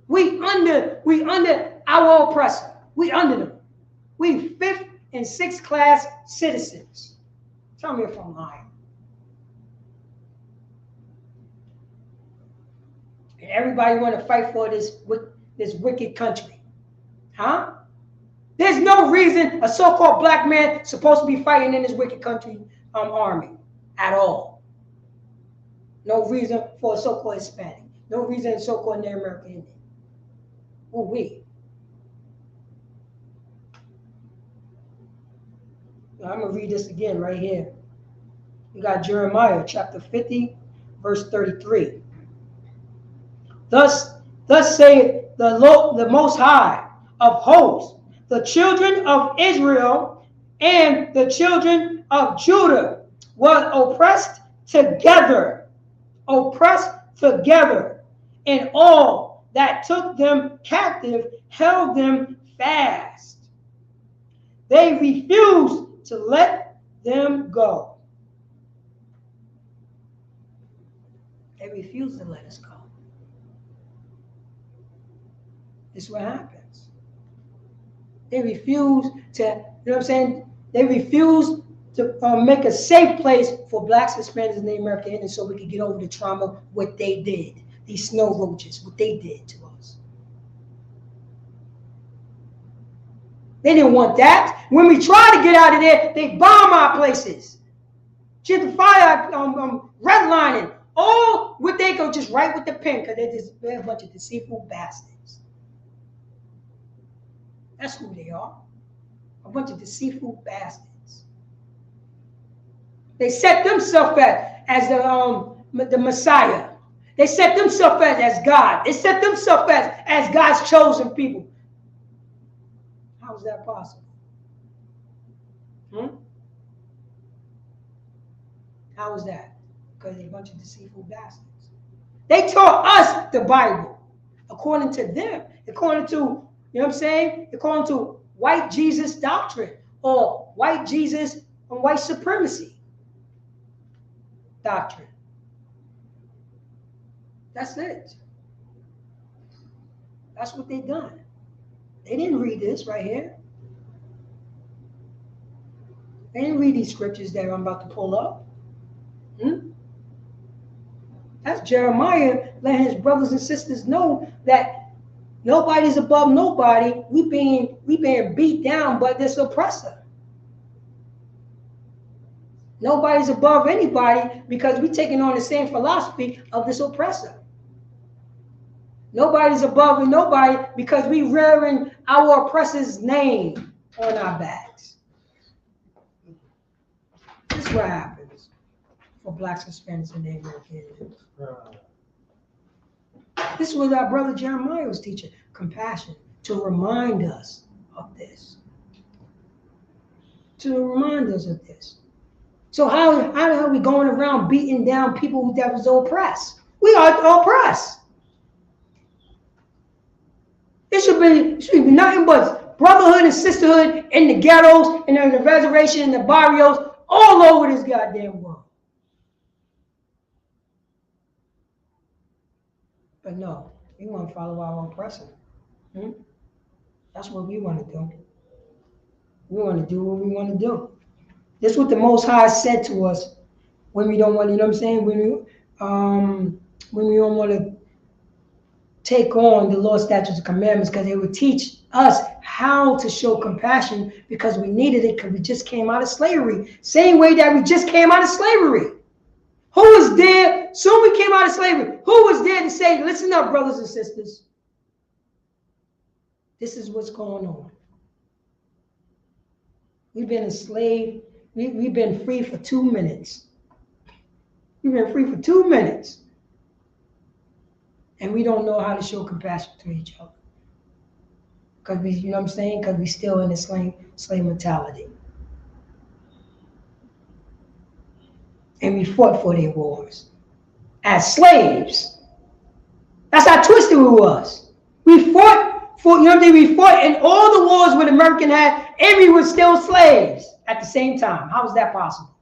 We under our oppressor. We under them. We 5th and 6th class citizens. Tell me if I'm lying. And everybody want to fight for this wicked country. Huh? There's no reason a so-called black man supposed to be fighting in this wicked country army at all. No reason for a so-called Hispanic. No reason a so-called Native American Indian. Who we? Now, I'm going to read this again right here. You got Jeremiah chapter 50, verse 33. Thus saith the Most High of hosts, the children of Israel and the children of Judah were oppressed together, and all that took them captive held them fast. They refused to let them go. They refused to let us go. This is what happens. They refuse to, you know what I'm saying? They refuse to make a safe place for blacks, Hispanics, and Native American Indians so we could get over the trauma, what they did. These snow roaches, what they did to us. They didn't want that. When we try to get out of there, they bomb our places. Gentrify, redlining. All what they go just right with the pen because they're a bunch of deceitful bastards. That's who they are. A bunch of deceitful bastards. They set themselves as the Messiah. They set themselves as God. They set themselves as God's chosen people. How is that possible? How is that? Because they're a bunch of deceitful bastards. They taught us the Bible according to them, according to, you know what I'm saying? According to white Jesus doctrine or white Jesus and white supremacy doctrine. That's it. That's what they done. They didn't read this right here. They didn't read these scriptures that I'm about to pull up. That's Jeremiah letting his brothers and sisters know that nobody's above nobody. We being beat down by this oppressor. Nobody's above anybody because we're taking on the same philosophy of this oppressor. Nobody's above nobody because we rearing our oppressor's name on our backs. This is what happens for blacks, Hispanics, and Native Americans. This is what our brother Jeremiah was teaching, compassion, to remind us of this. To remind us of this. So how the hell are we going around beating down people that was oppressed? We are oppressed. It should be nothing but brotherhood and sisterhood in the ghettos, and in the reservation, in the barrios, all over this goddamn world. But no, we want to follow our oppressor. That's what we want to do. We want to do what we want to do. This is what the Most High said to us when we don't want, you know what I'm saying? When we don't want to take on the law, statutes, and commandments, because they would teach us how to show compassion because we needed it because we just came out of slavery. Same way that we just came out of slavery. Who was there? Soon we came out of slavery. Who was there to say, listen up, brothers and sisters? This is what's going on. We've been enslaved. We've been free for 2 minutes. We've been free for 2 minutes. And we don't know how to show compassion to each other. Because we, you know what I'm saying? Because we still in the slave mentality. And we fought for their wars as slaves. That's how twisted we was. We fought for, you know what I mean? We fought in all the wars with American had, and we were still slaves at the same time. How is that possible?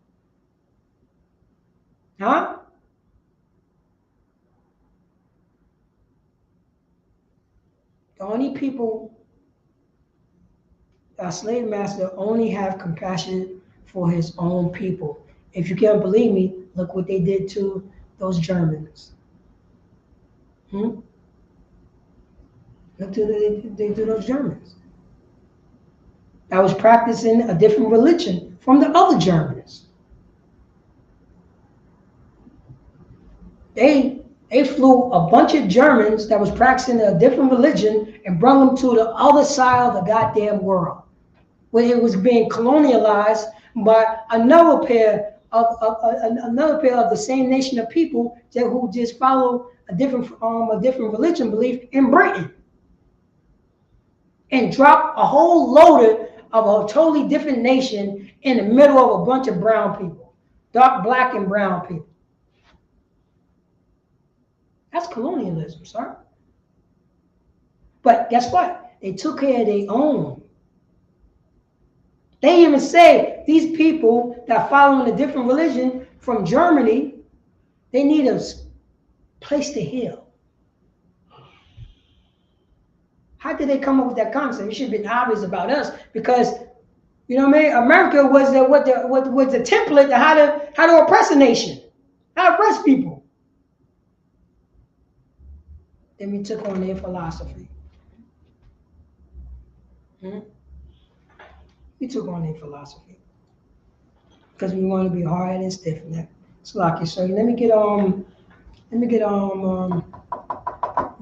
Huh? The only people, our slave master only have compassion for his own people. If you can't believe me, look what they did to those Germans. Look what they did to those Germans. That was practicing a different religion from the other Germans. They flew a bunch of Germans that was practicing a different religion and brought them to the other side of the goddamn world, where it was being colonialized by another pair of the same nation of people who just follow a different religion belief in Britain, and drop a whole load of a totally different nation in the middle of a bunch of brown people, dark, black, and brown people. That's colonialism, sir. But guess what? They took care of their own. They even say these people that follow a different religion from Germany, they need a place to heal. How did they come up with that concept? It should have been obvious about us because, you know what I mean? America was the template to how to oppress a nation, how to oppress people. Then we took on their philosophy. We took on their philosophy because we want to be hard and stiff necked. Slocky. So let me get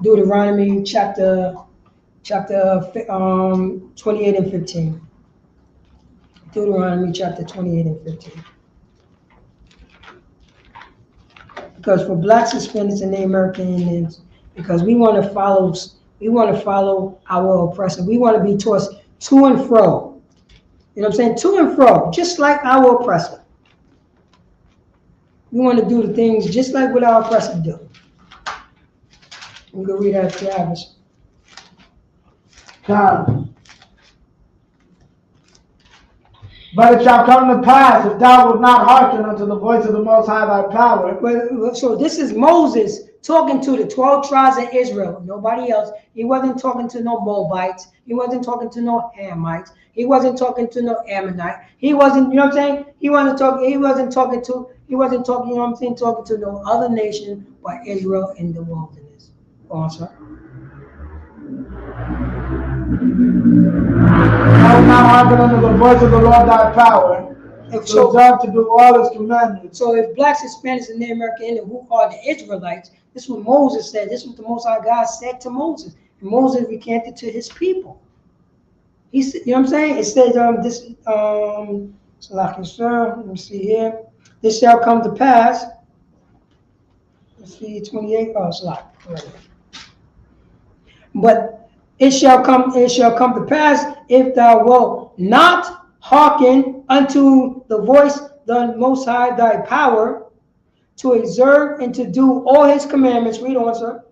Deuteronomy chapter 28 and 15. Deuteronomy chapter 28 and 15. Because for blacks, Hispanics, and Native American Indians, because we want to follow our oppressor. We want to be tossed to and fro. You know what I'm saying? To and fro, just like our oppressor. We want to do the things just like what our oppressor do. We go read that to Travis. God. But it shall come to pass, if thou wilt not hearken unto the voice of the Most High thy power. So this is Moses talking to the 12 tribes of Israel, nobody else. He wasn't talking to no Moabites. He wasn't talking to no Hamites. He wasn't talking to no Ammonite. He wasn't, you know what I'm saying? He wasn't talking He wasn't talking, you know what I'm saying, talking to no other nation but Israel in the wilderness. Go on, sir. Thou not hearken unto the voice of the Lord thy power, to observe to do all his commandments. So if blacks, Hispanics, and Native American Indians, who are the Israelites, this is what Moses said. This is what the Most High God said to Moses. And Moses recanted to his people. He said, you know what I'm saying? It says so like let me see here. This shall come to pass. Let's see, 28. Oh, it's like, but it shall come to pass if thou wilt not hearken unto the voice the Most High thy power, to observe and to do all his commandments. Read on, sir.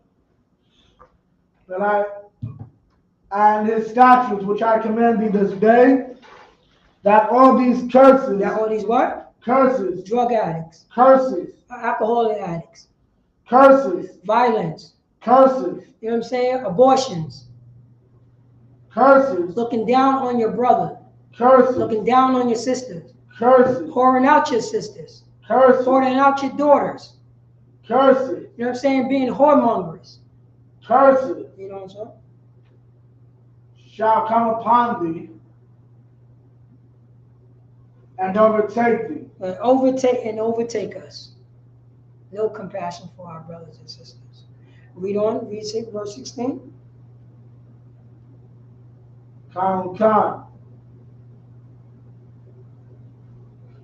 And his statutes, which I command thee this day, that all these curses. That all these what? Curses. Drug addicts. Curses. Alcoholic addicts. Curses. Violence. Curses. You know what I'm saying? Abortions. Curses. Looking down on your brother. Curses. Looking down on your sisters. Curses. Whoring out your sisters. Curses. Whoring out your daughters. Curses. You know what I'm saying? Being whoremongers. Curses. You know what I'm saying? Shall come upon thee and overtake thee. And overtake us. No compassion for our brothers and sisters. Read on, read verse 16. Come.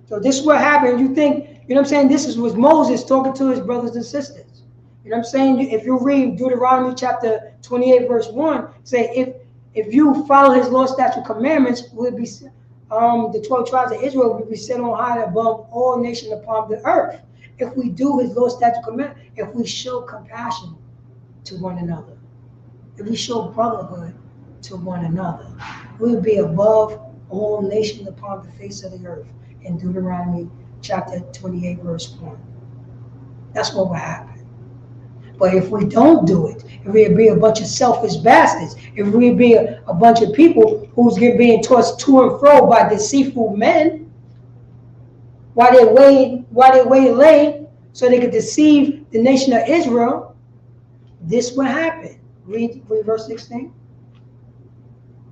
So this is what happened. You think, you know what I'm saying? This was Moses talking to his brothers and sisters. You know what I'm saying? If you read Deuteronomy chapter 28, verse 1, say, if you follow his law, statute, commandments, will be the 12 tribes of Israel will be set on high above all nations upon the earth. If we do his law, statute, commandments, if we show compassion to one another, if we show brotherhood to one another, we will be above all nations upon the face of the earth. In Deuteronomy chapter 28, verse 1. That's what will happen. But if we don't do it, if we be a bunch of selfish bastards, if we be a bunch of people who's being tossed to and fro by deceitful men, while they wait late so they could deceive the nation of Israel, this will happen. Read verse 16.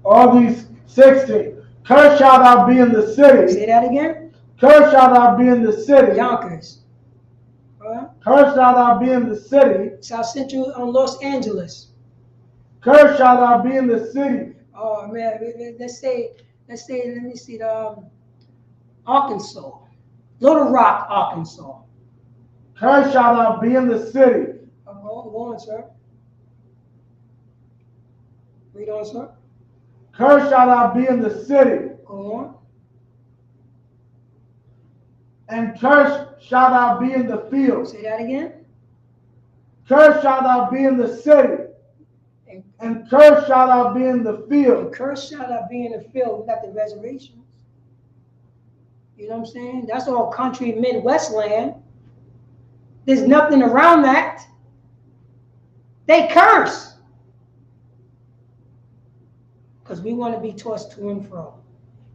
All these 16. Cursed shalt thou be in the city. Say that again. Cursed shalt thou be in the city. Yonkers. Cursed shalt thou be in the city. South Central on Los Angeles. Cursed shalt thou be in the city. Oh man, let's say, let me see Arkansas. Little Rock, Arkansas. Cursed shalt thou be in the city. Go on, sir. Read on, sir. Cursed shalt thou be in the city. Go on. And cursed shalt thou be in the field. Say that again. Cursed shalt thou be in the city. And cursed shalt thou be in the field. And cursed shalt thou be in the field. We got the reservations. You know what I'm saying? That's all country Midwest land. There's nothing around that. They curse. Because we want to be tossed to and fro.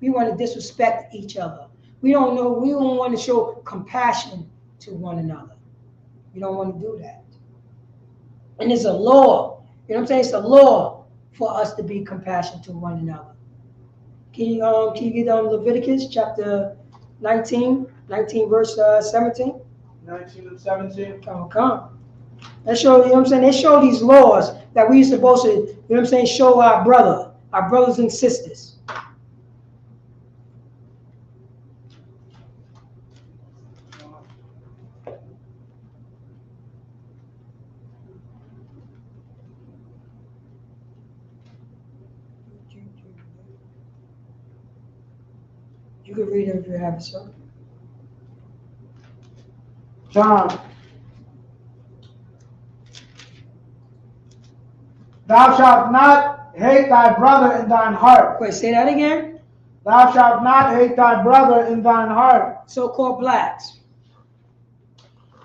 We want to disrespect each other. We don't want to show compassion to one another. We don't want to do that. And it's a law. You know what I'm saying? It's a law for us to be compassionate to one another. Can you get Leviticus chapter 19 verse 17? 19 and 17. Come. That show, you know what I'm saying? They show these laws that we're supposed to, you know what I'm saying, show our brothers and sisters. You can read it if you have it, sir. John. Thou shalt not hate thy brother in thine heart. Wait, say that again. Thou shalt not hate thy brother in thine heart. So-called blacks.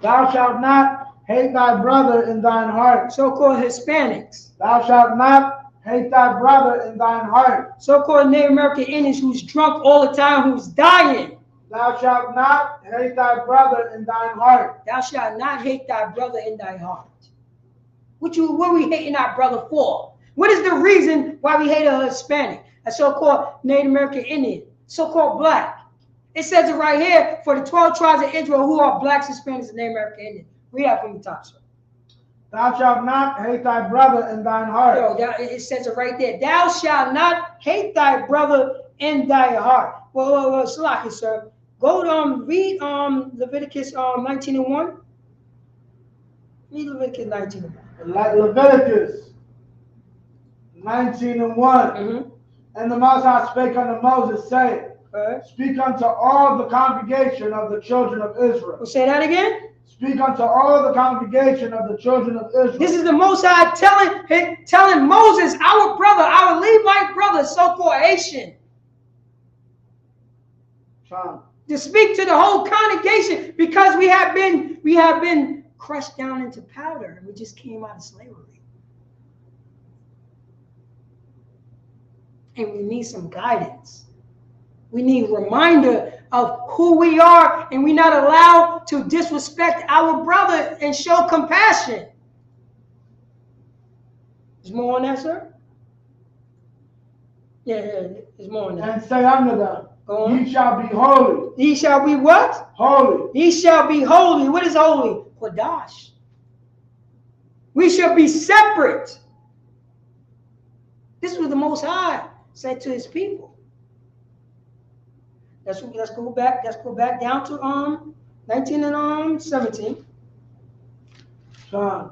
Thou shalt not hate thy brother in thine heart. So-called Hispanics. Thou shalt not hate thy brother in thine heart. So-called Native American Indians who's drunk all the time, who's dying. Thou shalt not hate thy brother in thine heart. Thou shalt not hate thy brother in thy heart. What are we hating our brother for? What is the reason why we hate a Hispanic, a so-called Native American Indian, so-called black? It says it right here, for the 12 tribes of Israel who are blacks, Hispanics, and Native American Indians. Read that from the top, sir. Thou shalt not hate thy brother in thine heart. Yo, it says it right there. Thou shalt not hate thy brother in thy heart. Well, Salaki, sir. Go to read Leviticus 19:1. Read Leviticus 19:1. Leviticus 19:1. And the Most High spake unto Moses, saying, Speak unto all the congregation of the children of Israel. We'll say that again. Speak unto all the congregation of the children of Israel. This is the Most High telling Moses, our brother, our Levite brother, so-called Haitian, to speak to the whole congregation, because we have been crushed down into powder, and we just came out of slavery, and we need some guidance. We need a reminder of who we are, and we're not allowed to disrespect our brother and show compassion. There's more on that, sir? Yeah, there's more on that. And say unto them, Ye shall be holy. Ye shall be what? Holy. Ye shall be holy. What is holy? Kodash. We shall be separate. This was the Most High said to his people. Let's go back down to 19 and 17. Son.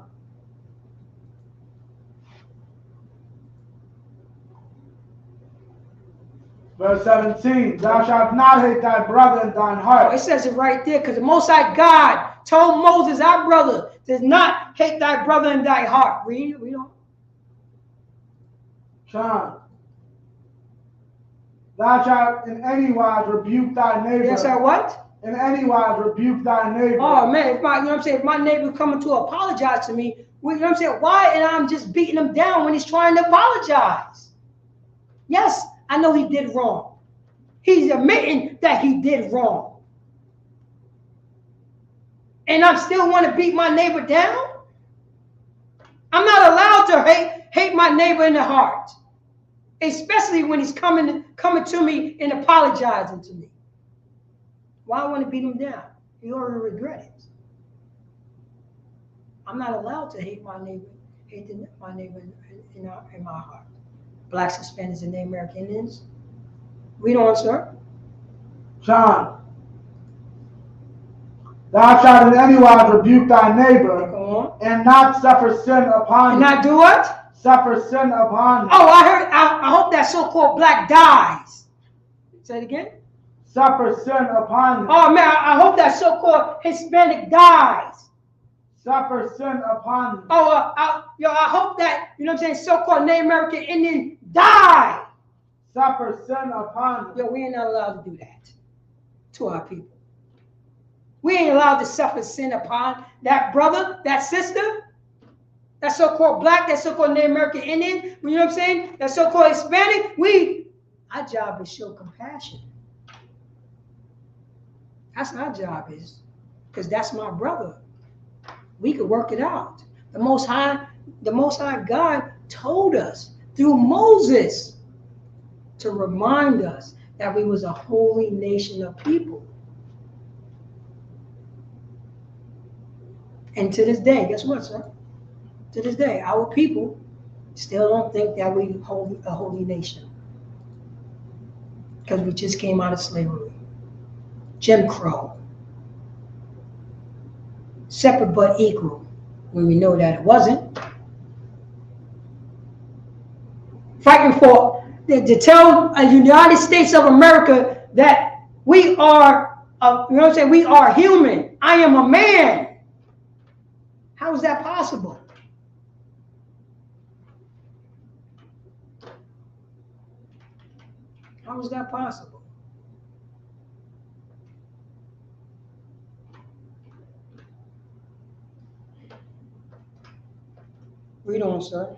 Verse 17, thou shalt not hate thy brother in thine heart. Oh, it says it right there, because the Most High God told Moses, our brother, does not hate thy brother in thy heart. Read on. Son. Thou shalt in any wise rebuke thy neighbor. Yes, sir, what? In any wise rebuke thy neighbor. Oh, man, if my neighbor coming to apologize to me, you know what I'm saying? Why? And I'm just beating him down when he's trying to apologize. Yes, I know he did wrong. He's admitting that he did wrong. And I still want to beat my neighbor down? I'm not allowed to hate my neighbor in the heart. Especially when he's coming to me and apologizing to me. Why I want to beat him down? He already regret it. I'm not allowed to hate my neighbor in my heart. Blacks, Hispanics, and Native American Indians. Read on, sir. John. Thou shalt in any wise rebuke thy neighbor and not suffer sin upon him. And not do what? Suffer sin upon him. Oh, I hope that so-called black dies. Say it again. Suffer sin upon him. Oh, man, I hope that so-called Hispanic dies. Suffer sin upon him. Oh, I hope that, you know what I'm saying, so-called Native American Indian die. Suffer sin upon him. Yo, we ain't not allowed to do that to our people. We ain't allowed to suffer sin upon that brother, that sister, that so-called black, that so-called Native American Indian, you know what I'm saying? That so-called Hispanic. Our job is show compassion. That's our job is, because that's my brother. We could work it out. The Most High God told us through Moses to remind us that we was a holy nation of people. And to this day, guess what, sir? To this day, our people still don't think that we a holy nation. Because we just came out of slavery. Jim Crow. Separate but equal, when we know that it wasn't. Fighting for, to tell the United States of America that we are, you know what I'm saying, we are human. I am a man. How is that possible? How is that possible? Read on, sir.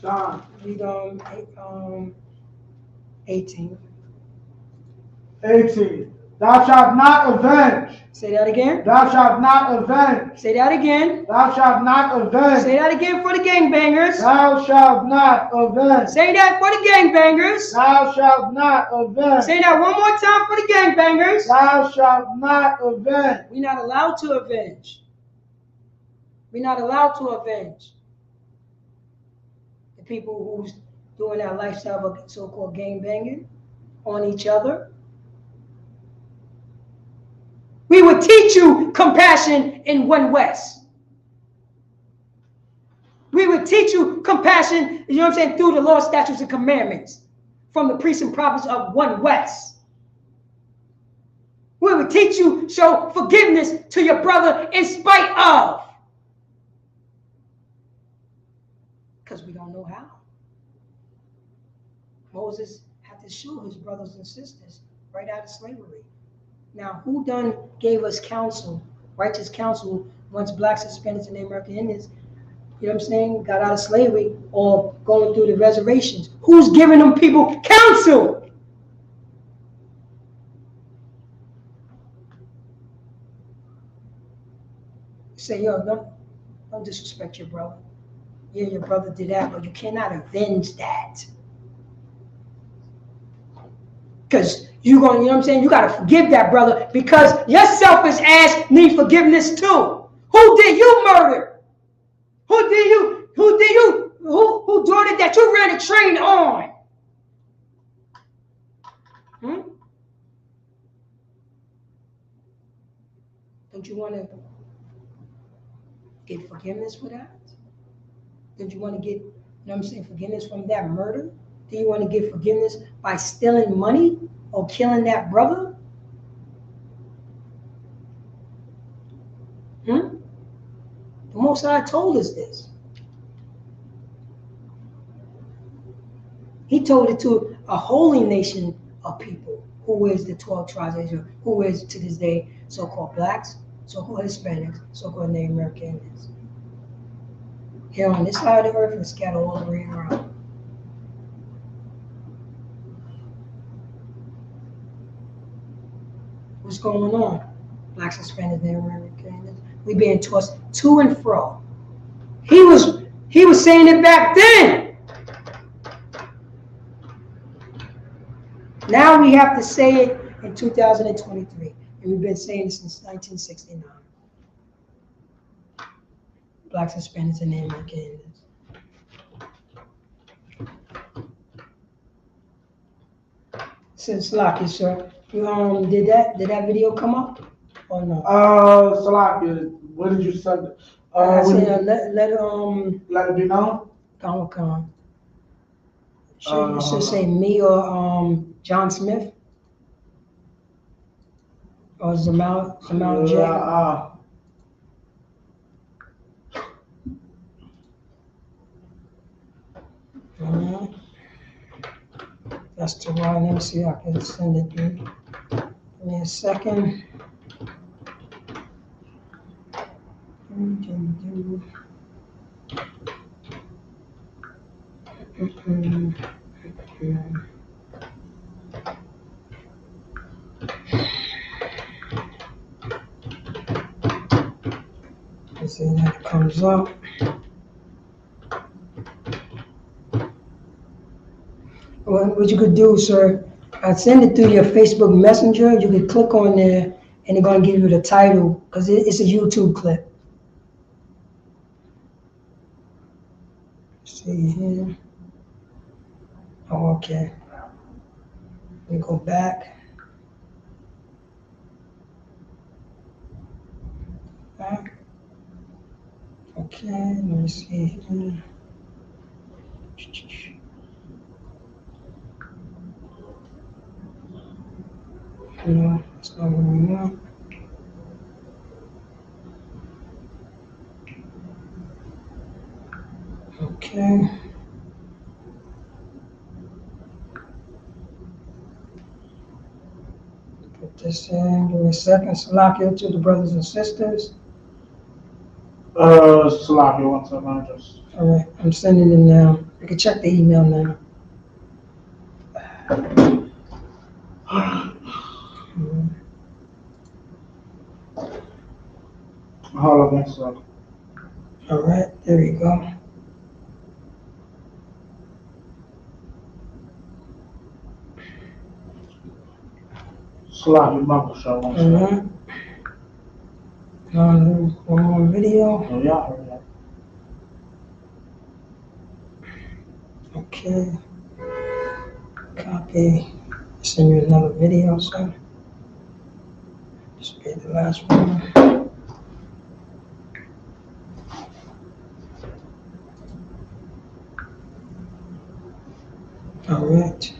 John. Read 18. 18. Thou shalt not avenge. Say that again. Thou shalt not avenge. Say that again. Thou shalt not avenge. Say that again for the gangbangers. Thou shalt not avenge. Say that for the gangbangers. Thou shalt not avenge. Say that one more time for the gangbangers. Thou shalt not avenge. We're not allowed to avenge. We're not allowed to avenge the people who's doing that lifestyle of so-called gangbanging on each other. We would teach you compassion in One West. We would teach you compassion, you know what I'm saying, through the law, statutes, and commandments from the priests and prophets of One West. We would teach you, show forgiveness to your brother in spite of. Because we don't know how. Moses had to show his brothers and sisters right out of slavery. Now, who done gave us counsel, righteous counsel, once blacks, Hispanics, and American Indians, you know what I'm saying, got out of slavery or going through the reservations? Who's giving them people counsel? Say, yo, don't disrespect your brother. Yeah, your brother did that, but you cannot avenge that. Because you're going, you know what I'm saying? You got to forgive that brother because your selfish ass need forgiveness too. Who did you murder? Who daughter that you ran a train on? Don't you want to get forgiveness for that? Don't you want to get, you know what I'm saying, forgiveness from that murder? Do you want to get forgiveness by stealing money or killing that brother? The Most High told us this. He told it to a holy nation of people, who is the 12 tribes of Israel, who is to this day so-called blacks, so-called Hispanics, so-called Native American Indians. Here on this side of the earth and scattered all the way around. What's going on? Blacks, Hispanics, Native American Indians. We being tossed to and fro. He was saying it back then. Now we have to say it in 2023, and we've been saying it since 1969. Blacks, Hispanics, and Native American Indians. Since Lucky, sir, you did that video come up or no? Salakia, what did you say? I said let it be known. Come. Should say me or John Smith or Zamal J. That's the one. Let me see if I can send it to you. Give me a second. Let's see that it comes up. What you could do, sir, I'd send it through your Facebook Messenger. You could click on there, and they're going to give you the title, because it's a YouTube clip. Let's see here. Oh, okay. Let me go back. Okay, let me see here. No, it's not what we want. Okay. Put this in. Give me a second. Salakia to the brothers and sisters. Salakia, one second. Just. All right, I'm sending it now. You can check the email now. one second. All right, there you go. Slap your mouth, show one second. One more video. Oh, yeah, I heard that. Okay. Copy. Send you another video, so. This will be the last one. All right.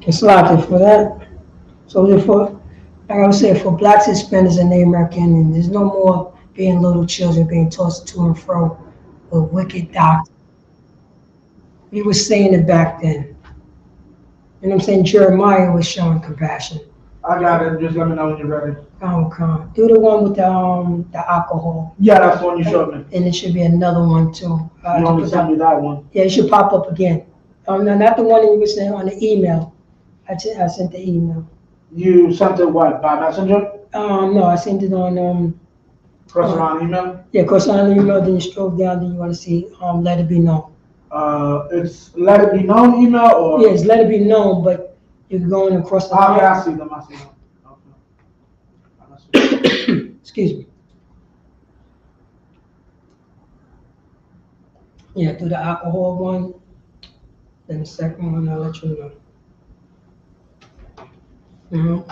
It's locked for that. So therefore, like I was saying, for blacks, Hispanics, and Native American, and there's no more being little children being tossed to and fro with wicked doctrine. We were saying it back then. You know what I'm saying? Jeremiah was showing compassion. I got it. Just let me know when you're ready. Come. Do the one with the alcohol. Yeah, that's the one you showed me. And it should be another one too. You want to send me that one? Yeah, it should pop up again. No, not the one that you were saying on the email. I sent the email. You sent it what, by messenger? No, I sent it on Personal email? Yeah, personal email. Then you scroll down. Then you want to see let it be known. It's let it be known email or? Yeah, it's let it be known, but you're going across the line. Okay, I see them. Okay. Excuse me. Yeah, do the alcohol one. Then the second one, I'll let you know.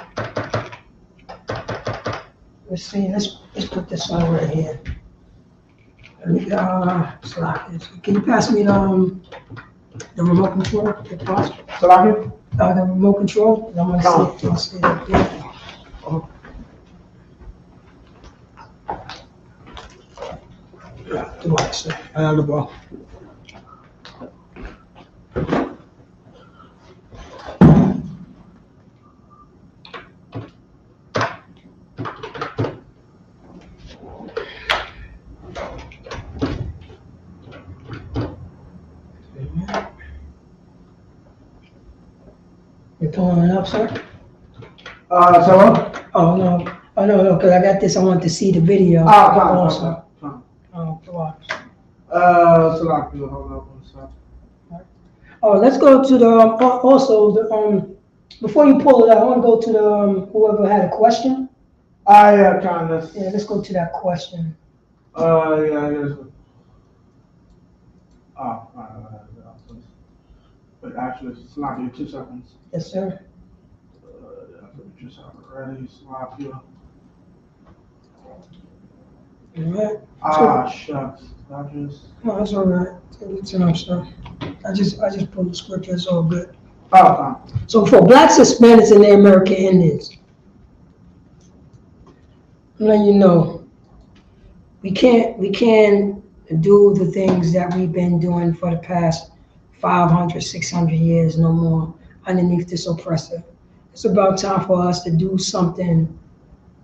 Let's see. Let's put this one right here. Select this. Can you pass me the remote control, if possible? Select it? The remote control. I'm gonna see it up here. Do I say? I have the ball. You're pulling it up, sir? So? Oh, no, because I got this, I want to see the video. Also. Watch. Select it, hold up one second. Oh, let's go to the, also, before you pull it out, I want to go to the, whoever had a question. Yeah, kind of. Yeah, let's go to that question. Yeah, it is. But actually, slap you 2 seconds. Yes, sir. Just have it ready, slap you. All right. Shucks. No, that's all right. It's enough, sir. I just pulled the scripture. It's all good. Okay. So for blacks, Hispanics, and the American Indians, I'm letting you know, we can't do the things that we've been doing for the past 500, 600 years no more underneath this oppressor. It's about time for us to do something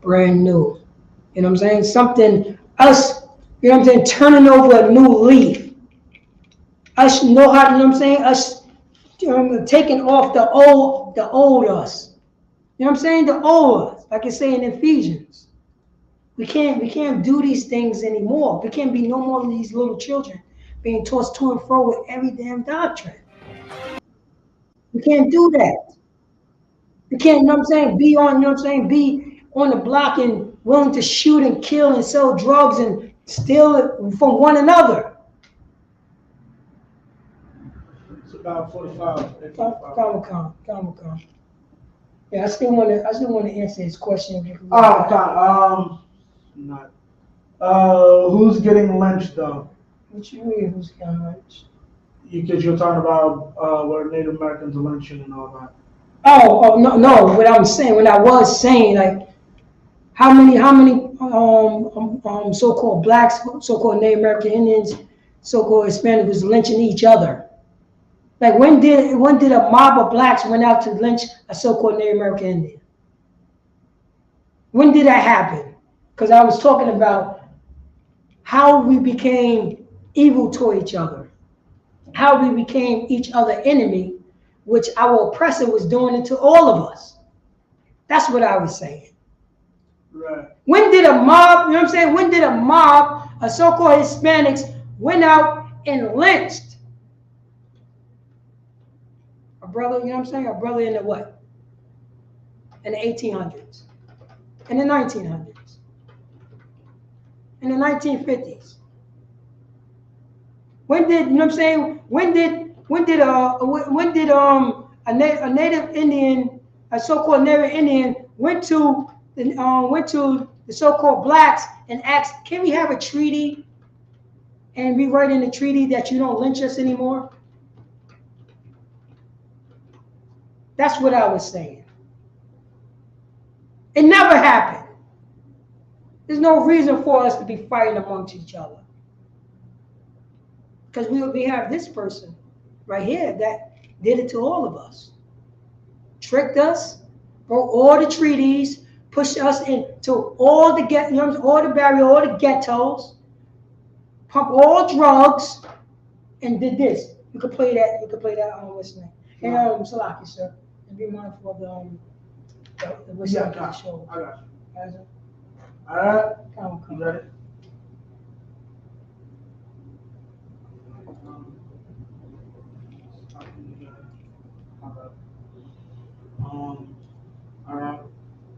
brand new. You know what I'm saying? Something, us, you know what I'm saying, turning over a new leaf. Us know how, you know what I'm saying? Us taking off the old us. You know what I'm saying? The old us, like it's saying in Ephesians. We can't do these things anymore. We can't be no more of these little children being tossed to and fro with every damn doctrine. We can't do that. We can't, you know what I'm saying, be on the block and willing to shoot and kill and sell drugs and steal it from one another. It's about 45. Calm. Yeah, I still want to answer his question. Who's getting lynched though? What you mean, who's getting lynched? Because you're talking about where Native Americans are lynching and all that. Oh no! What I was saying, like, how many so-called blacks, so-called Native American Indians, so-called Hispanics was lynching each other? Like, when did a mob of blacks went out to lynch a so-called Native American Indian? When did that happen? Because I was talking about how we became evil to each other, how we became each other enemy which our oppressor was doing it to all of us. That's what I was saying. Right. When did a mob, you know what I'm saying? When did a mob of so-called Hispanics went out and lynched a brother, you know what I'm saying? A brother in the what? In the 1800s, in the 1900s, in the 1950s. When did, you know what I'm saying? When did a native Indian, a so-called native Indian, went to the so-called blacks and asked, can we have a treaty and rewrite in the treaty that you don't lynch us anymore? That's what I was saying. It never happened. There's no reason for us to be fighting amongst each other. Because we have this person right here that did it to all of us. Tricked us, broke all the treaties, pushed us into all the all the barrier, all the ghettos, pumped all drugs, and did this. You could play that. You could play that on what's name. And Salaki, sir, and be mindful of the what's Yeah, the show. I got you. All right. Come. You ready? All right.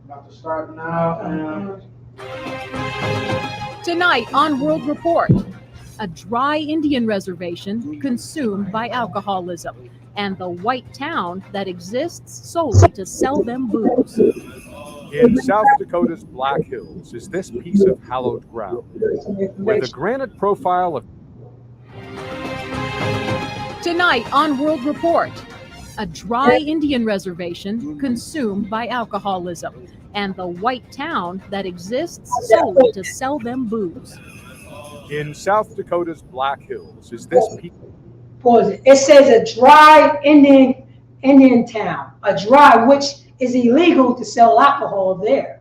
About to start now. Tonight on World Report, a dry Indian reservation consumed by alcoholism, and the white town that exists solely to sell them booze. In South Dakota's Black Hills is this piece of hallowed ground, where the granite profile of... Tonight on World Report, a dry Indian reservation consumed by alcoholism, and the white town that exists solely to sell them booze. In South Dakota's Black Hills is this piece... Pause it. It says a dry Indian town, a dry, which is illegal to sell alcohol there,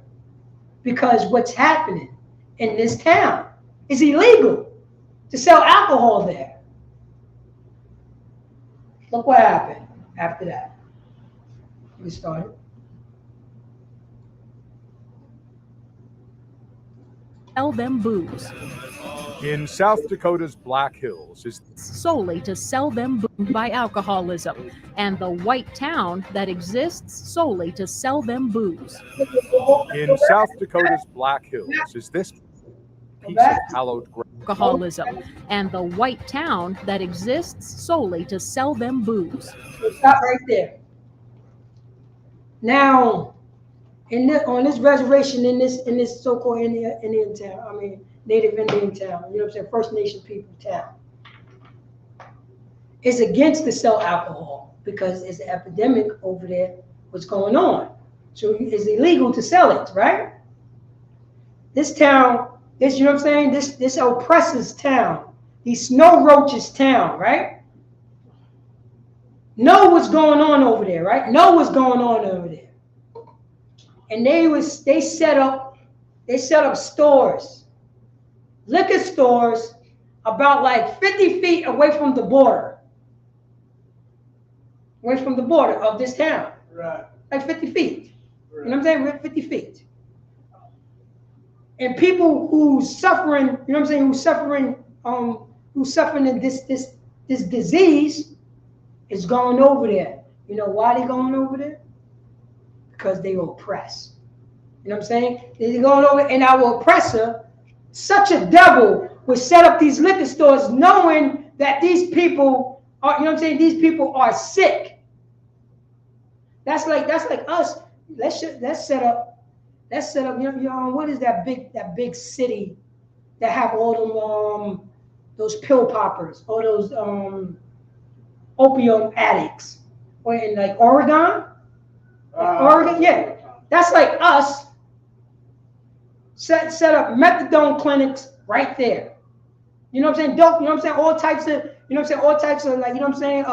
because what's happening in this town is illegal to sell alcohol there. Look what happened after that. We started. Sell them booze. In South Dakota's Black Hills is solely to sell them booze by alcoholism, and the white town that exists solely to sell them booze. In South Dakota's Black Hills is this piece of hallowed ground. Alcoholism, and the white town that exists solely to sell them booze. Stop right there. Now, on this reservation in this so-called Indian town, Native Indian town, you know what I'm saying, First Nation people town, it's against to sell alcohol because it's an epidemic over there. What's going on? So it's illegal to sell it, right? This town, you know what I'm saying, this oppressor's town, these snow roaches town, right? Know what's going on over there, right? Know what's going on over there. And they set up stores, liquor stores, about like 50 feet away from the border. Away from the border of this town. Right. Like 50 feet. Right. You know what I'm saying? 50 feet. And people who's suffering, you know what I'm saying, who's suffering in this disease is going over there. You know why they going over there? Because they oppress. You know what I'm saying? They're going over, and our oppressor, such a devil, would set up these liquor stores knowing that these people are, you know what I'm saying, these people are sick. That's like us. Let's set up, you know, what is that big city that have all them those pill poppers, all those opium addicts, or in like Oregon? Oregon, yeah. That's like us. Set up methadone clinics right there. You know what I'm saying? Dope, you know what I'm saying? All types of, you know what I'm saying? All types of, like, you know what I'm saying?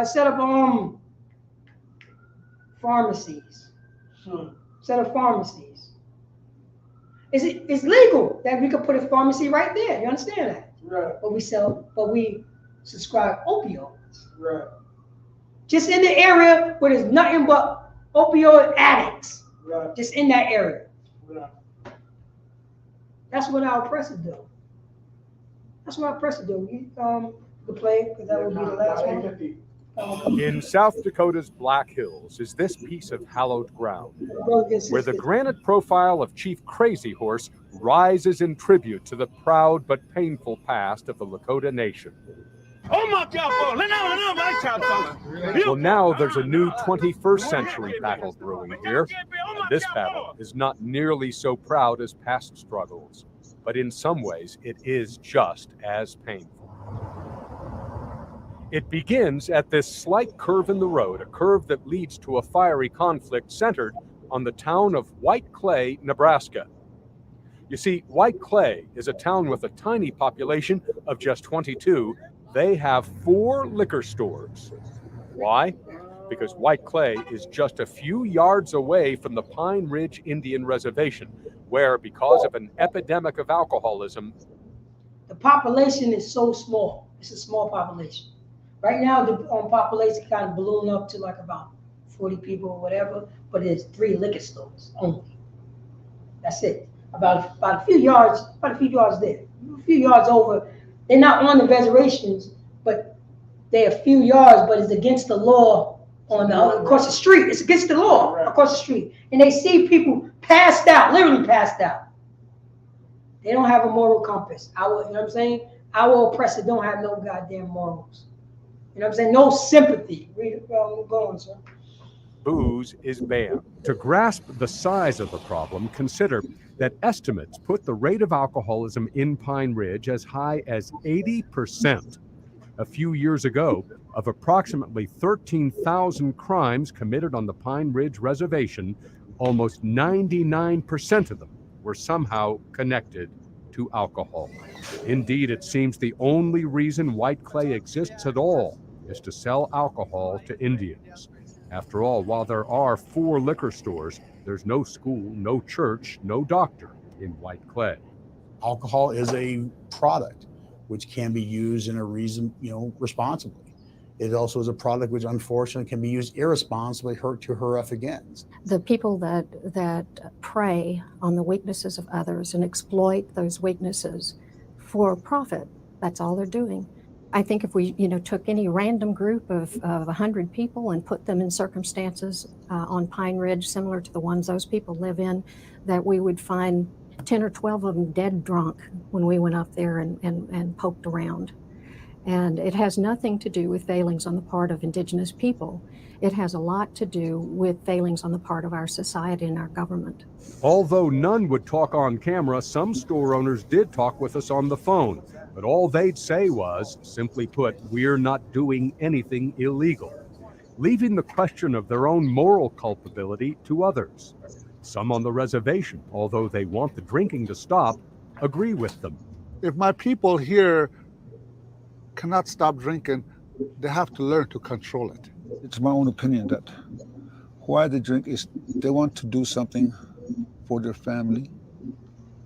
Set up pharmacies. Set up pharmacies. It's legal that we could put a pharmacy right there. You understand that? Right. But we subscribe opioids. Right. Just in the area where there's nothing but opioid addicts. Right. Just in that area. Right. That's what our oppressors do. That's what our oppressors do. You could play, because that would be the last one. In South Dakota's Black Hills is this piece of hallowed ground, where the granite profile of Chief Crazy Horse rises in tribute to the proud but painful past of the Lakota Nation. Well, now there's a new 21st century battle brewing here. And this battle is not nearly so proud as past struggles, but in some ways it is just as painful. It begins at this slight curve in the road, a curve that leads to a fiery conflict centered on the town of White Clay, Nebraska. You see, White Clay is a town with a tiny population of just 22. They have 4 liquor stores. Why? Because White Clay is just a few yards away from the Pine Ridge Indian Reservation, where, because of an epidemic of alcoholism, the population is so small. It's a small population. Right now, the population kind of ballooned up to like about 40 people or whatever, but there's 3 liquor stores only. That's it. About a few yards there. A few yards over. They're not on the reservations, but they're a few yards, but it's against the law on the across the street. It's against the law across the street. And they see people passed out, literally passed out. They don't have a moral compass. You know what I'm saying? Our oppressors don't have no goddamn morals. You know what I'm saying? No sympathy. Go on, sir. booze is banned. To grasp the size of the problem, consider that estimates put the rate of alcoholism in Pine Ridge as high as 80%. A few years ago, of approximately 13,000 crimes committed on the Pine Ridge Reservation, almost 99% of them were somehow connected to alcohol. Indeed, it seems the only reason White Clay exists at all is to sell alcohol to Indians. After all, while there are 4 liquor stores, there's no school, no church, no doctor in White Clay. Alcohol is a product which can be used in a reason, responsibly. It also is a product which unfortunately can be used irresponsibly, to horrific ends. The people that prey on the weaknesses of others and exploit those weaknesses for profit, that's all they're doing. I think if we, took any random group of 100 people and put them in circumstances on Pine Ridge similar to the ones those people live in, that we would find 10 or 12 of them dead drunk when we went up there and poked around. And it has nothing to do with failings on the part of indigenous people. It has a lot to do with failings on the part of our society and our government. Although none would talk on camera, some store owners did talk with us on the phone. But all they'd say was, simply put, we're not doing anything illegal, leaving the question of their own moral culpability to others. Some on the reservation, although they want the drinking to stop, agree with them. If my people here cannot stop drinking, they have to learn to control it. It's my own opinion that why they drink is they want to do something for their family,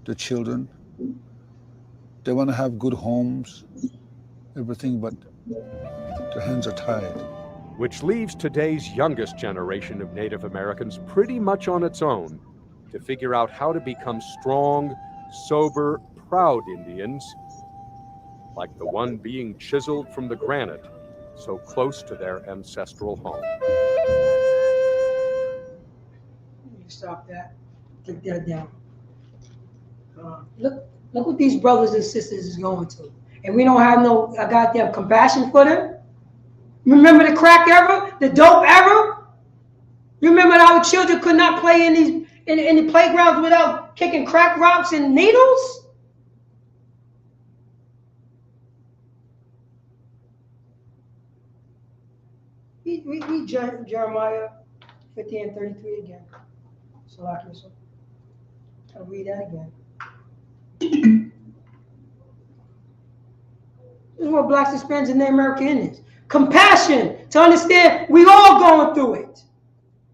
their children. They want to have good homes, everything, but their hands are tied. Which leaves today's youngest generation of Native Americans pretty much on its own to figure out how to become strong, sober, proud Indians, like the one being chiseled from the granite so close to their ancestral home. You stop that. Take that down. Look what these brothers and sisters is going to. And we don't have no goddamn compassion for them. Remember the crack era? The dope era? You remember that our children could not play in the playgrounds without kicking crack rocks and needles? Read Jeremiah 50 and 33 again. I'll read that again. This is what blacks, Hispanics, and Native American Indians. Compassion to understand we all going through it.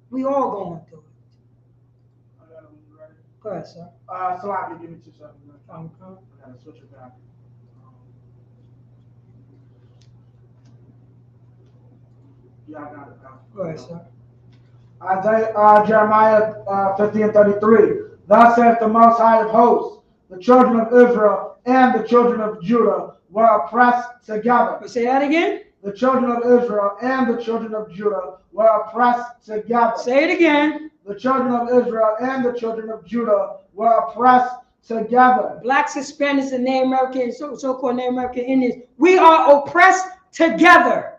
We all going through it. Go ahead, sir. So I can give it to something. I gotta switch it back. Yeah, I got it. Go ahead, sir. Jeremiah 50:33. Thus saith the Most High of Hosts, the children of Israel and the children of Judah were oppressed together. Say that again. The children of Israel and the children of Judah were oppressed together. Say it again. The children of Israel and the children of Judah were oppressed together. Blacks, Hispanics, and Native American, so-called Native American Indians, we are oppressed together.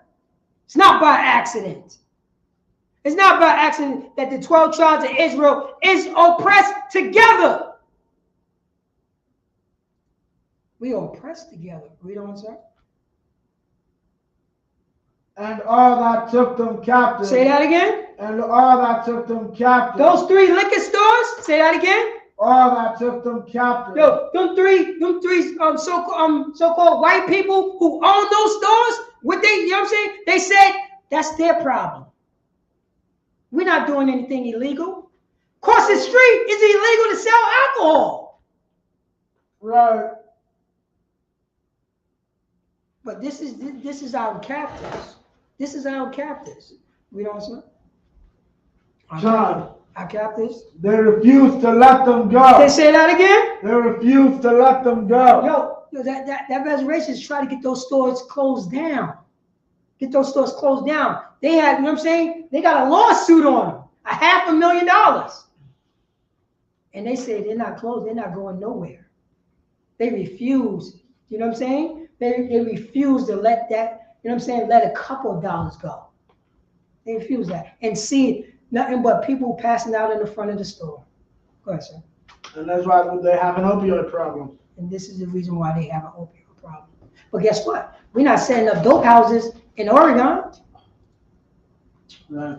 It's not by accident. It's not by accident that the 12 tribes of Israel is oppressed together. We are oppressed together. Read on, sir. And all that took them captive. Say that again. And all that took them captive. Those 3 liquor stores. Say that again. All that took them captive. Yo, them three so-called white people who own those stores, what they, you know what I'm saying? They said that's their problem. We're not doing anything illegal. Across the street, it's illegal to sell alcohol. Right. But this is our captors. This is our captors. We don't say. John. Our captors. They refused to let them go. They say that again? They refused to let them go. Yo, that reservation is trying to get those stores closed down. Get those stores closed down. They had, you know what I'm saying? They got a lawsuit on them, $500,000. And they say they're not closed, they're not going nowhere. They refuse, you know what I'm saying? They refuse to let that, you know what I'm saying, let a couple of dollars go. They refuse that. And see nothing but people passing out in the front of the store. Go ahead, sir. And that's why they have an opioid problem. And this is the reason why they have an opioid problem. But guess what? We're not setting up dope houses in Oregon. Right.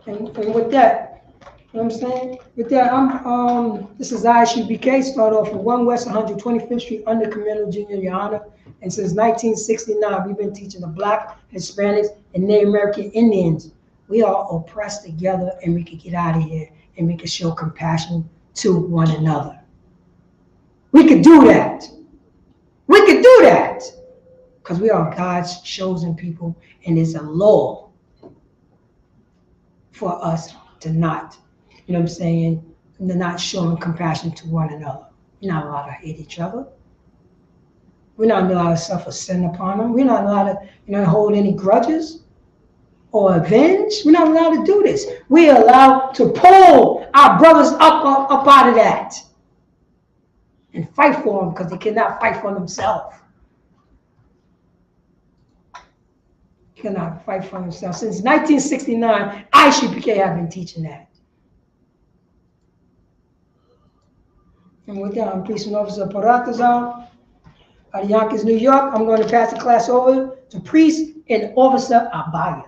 And with that, you know what I'm saying? With that, this is I.S.U.Pk, start off from 1 West 125th Street under Communal Junior, Your Honor. And since 1969, we've been teaching the Black, Hispanics, and Native American Indians. We are oppressed together, and we can get out of here, and we can show compassion to one another. We could do that. We could do that. Because we are God's chosen people, and it's a law for us to not, you know what I'm saying, to not showing compassion to one another. We're not allowed to hate each other. We're not allowed to suffer sin upon them. We're not allowed to, you know, hold any grudges or avenge. We're not allowed to do this. We're allowed to pull our brothers up out of that and fight for them because they cannot fight for themselves. Cannot fight for themselves. Since 1969, I.S.U.Pk have been teaching that. And with that, I'm Police Officer Paratazar out of Yonkers, New York. I'm going to pass the class over to Priest and Officer Abaya.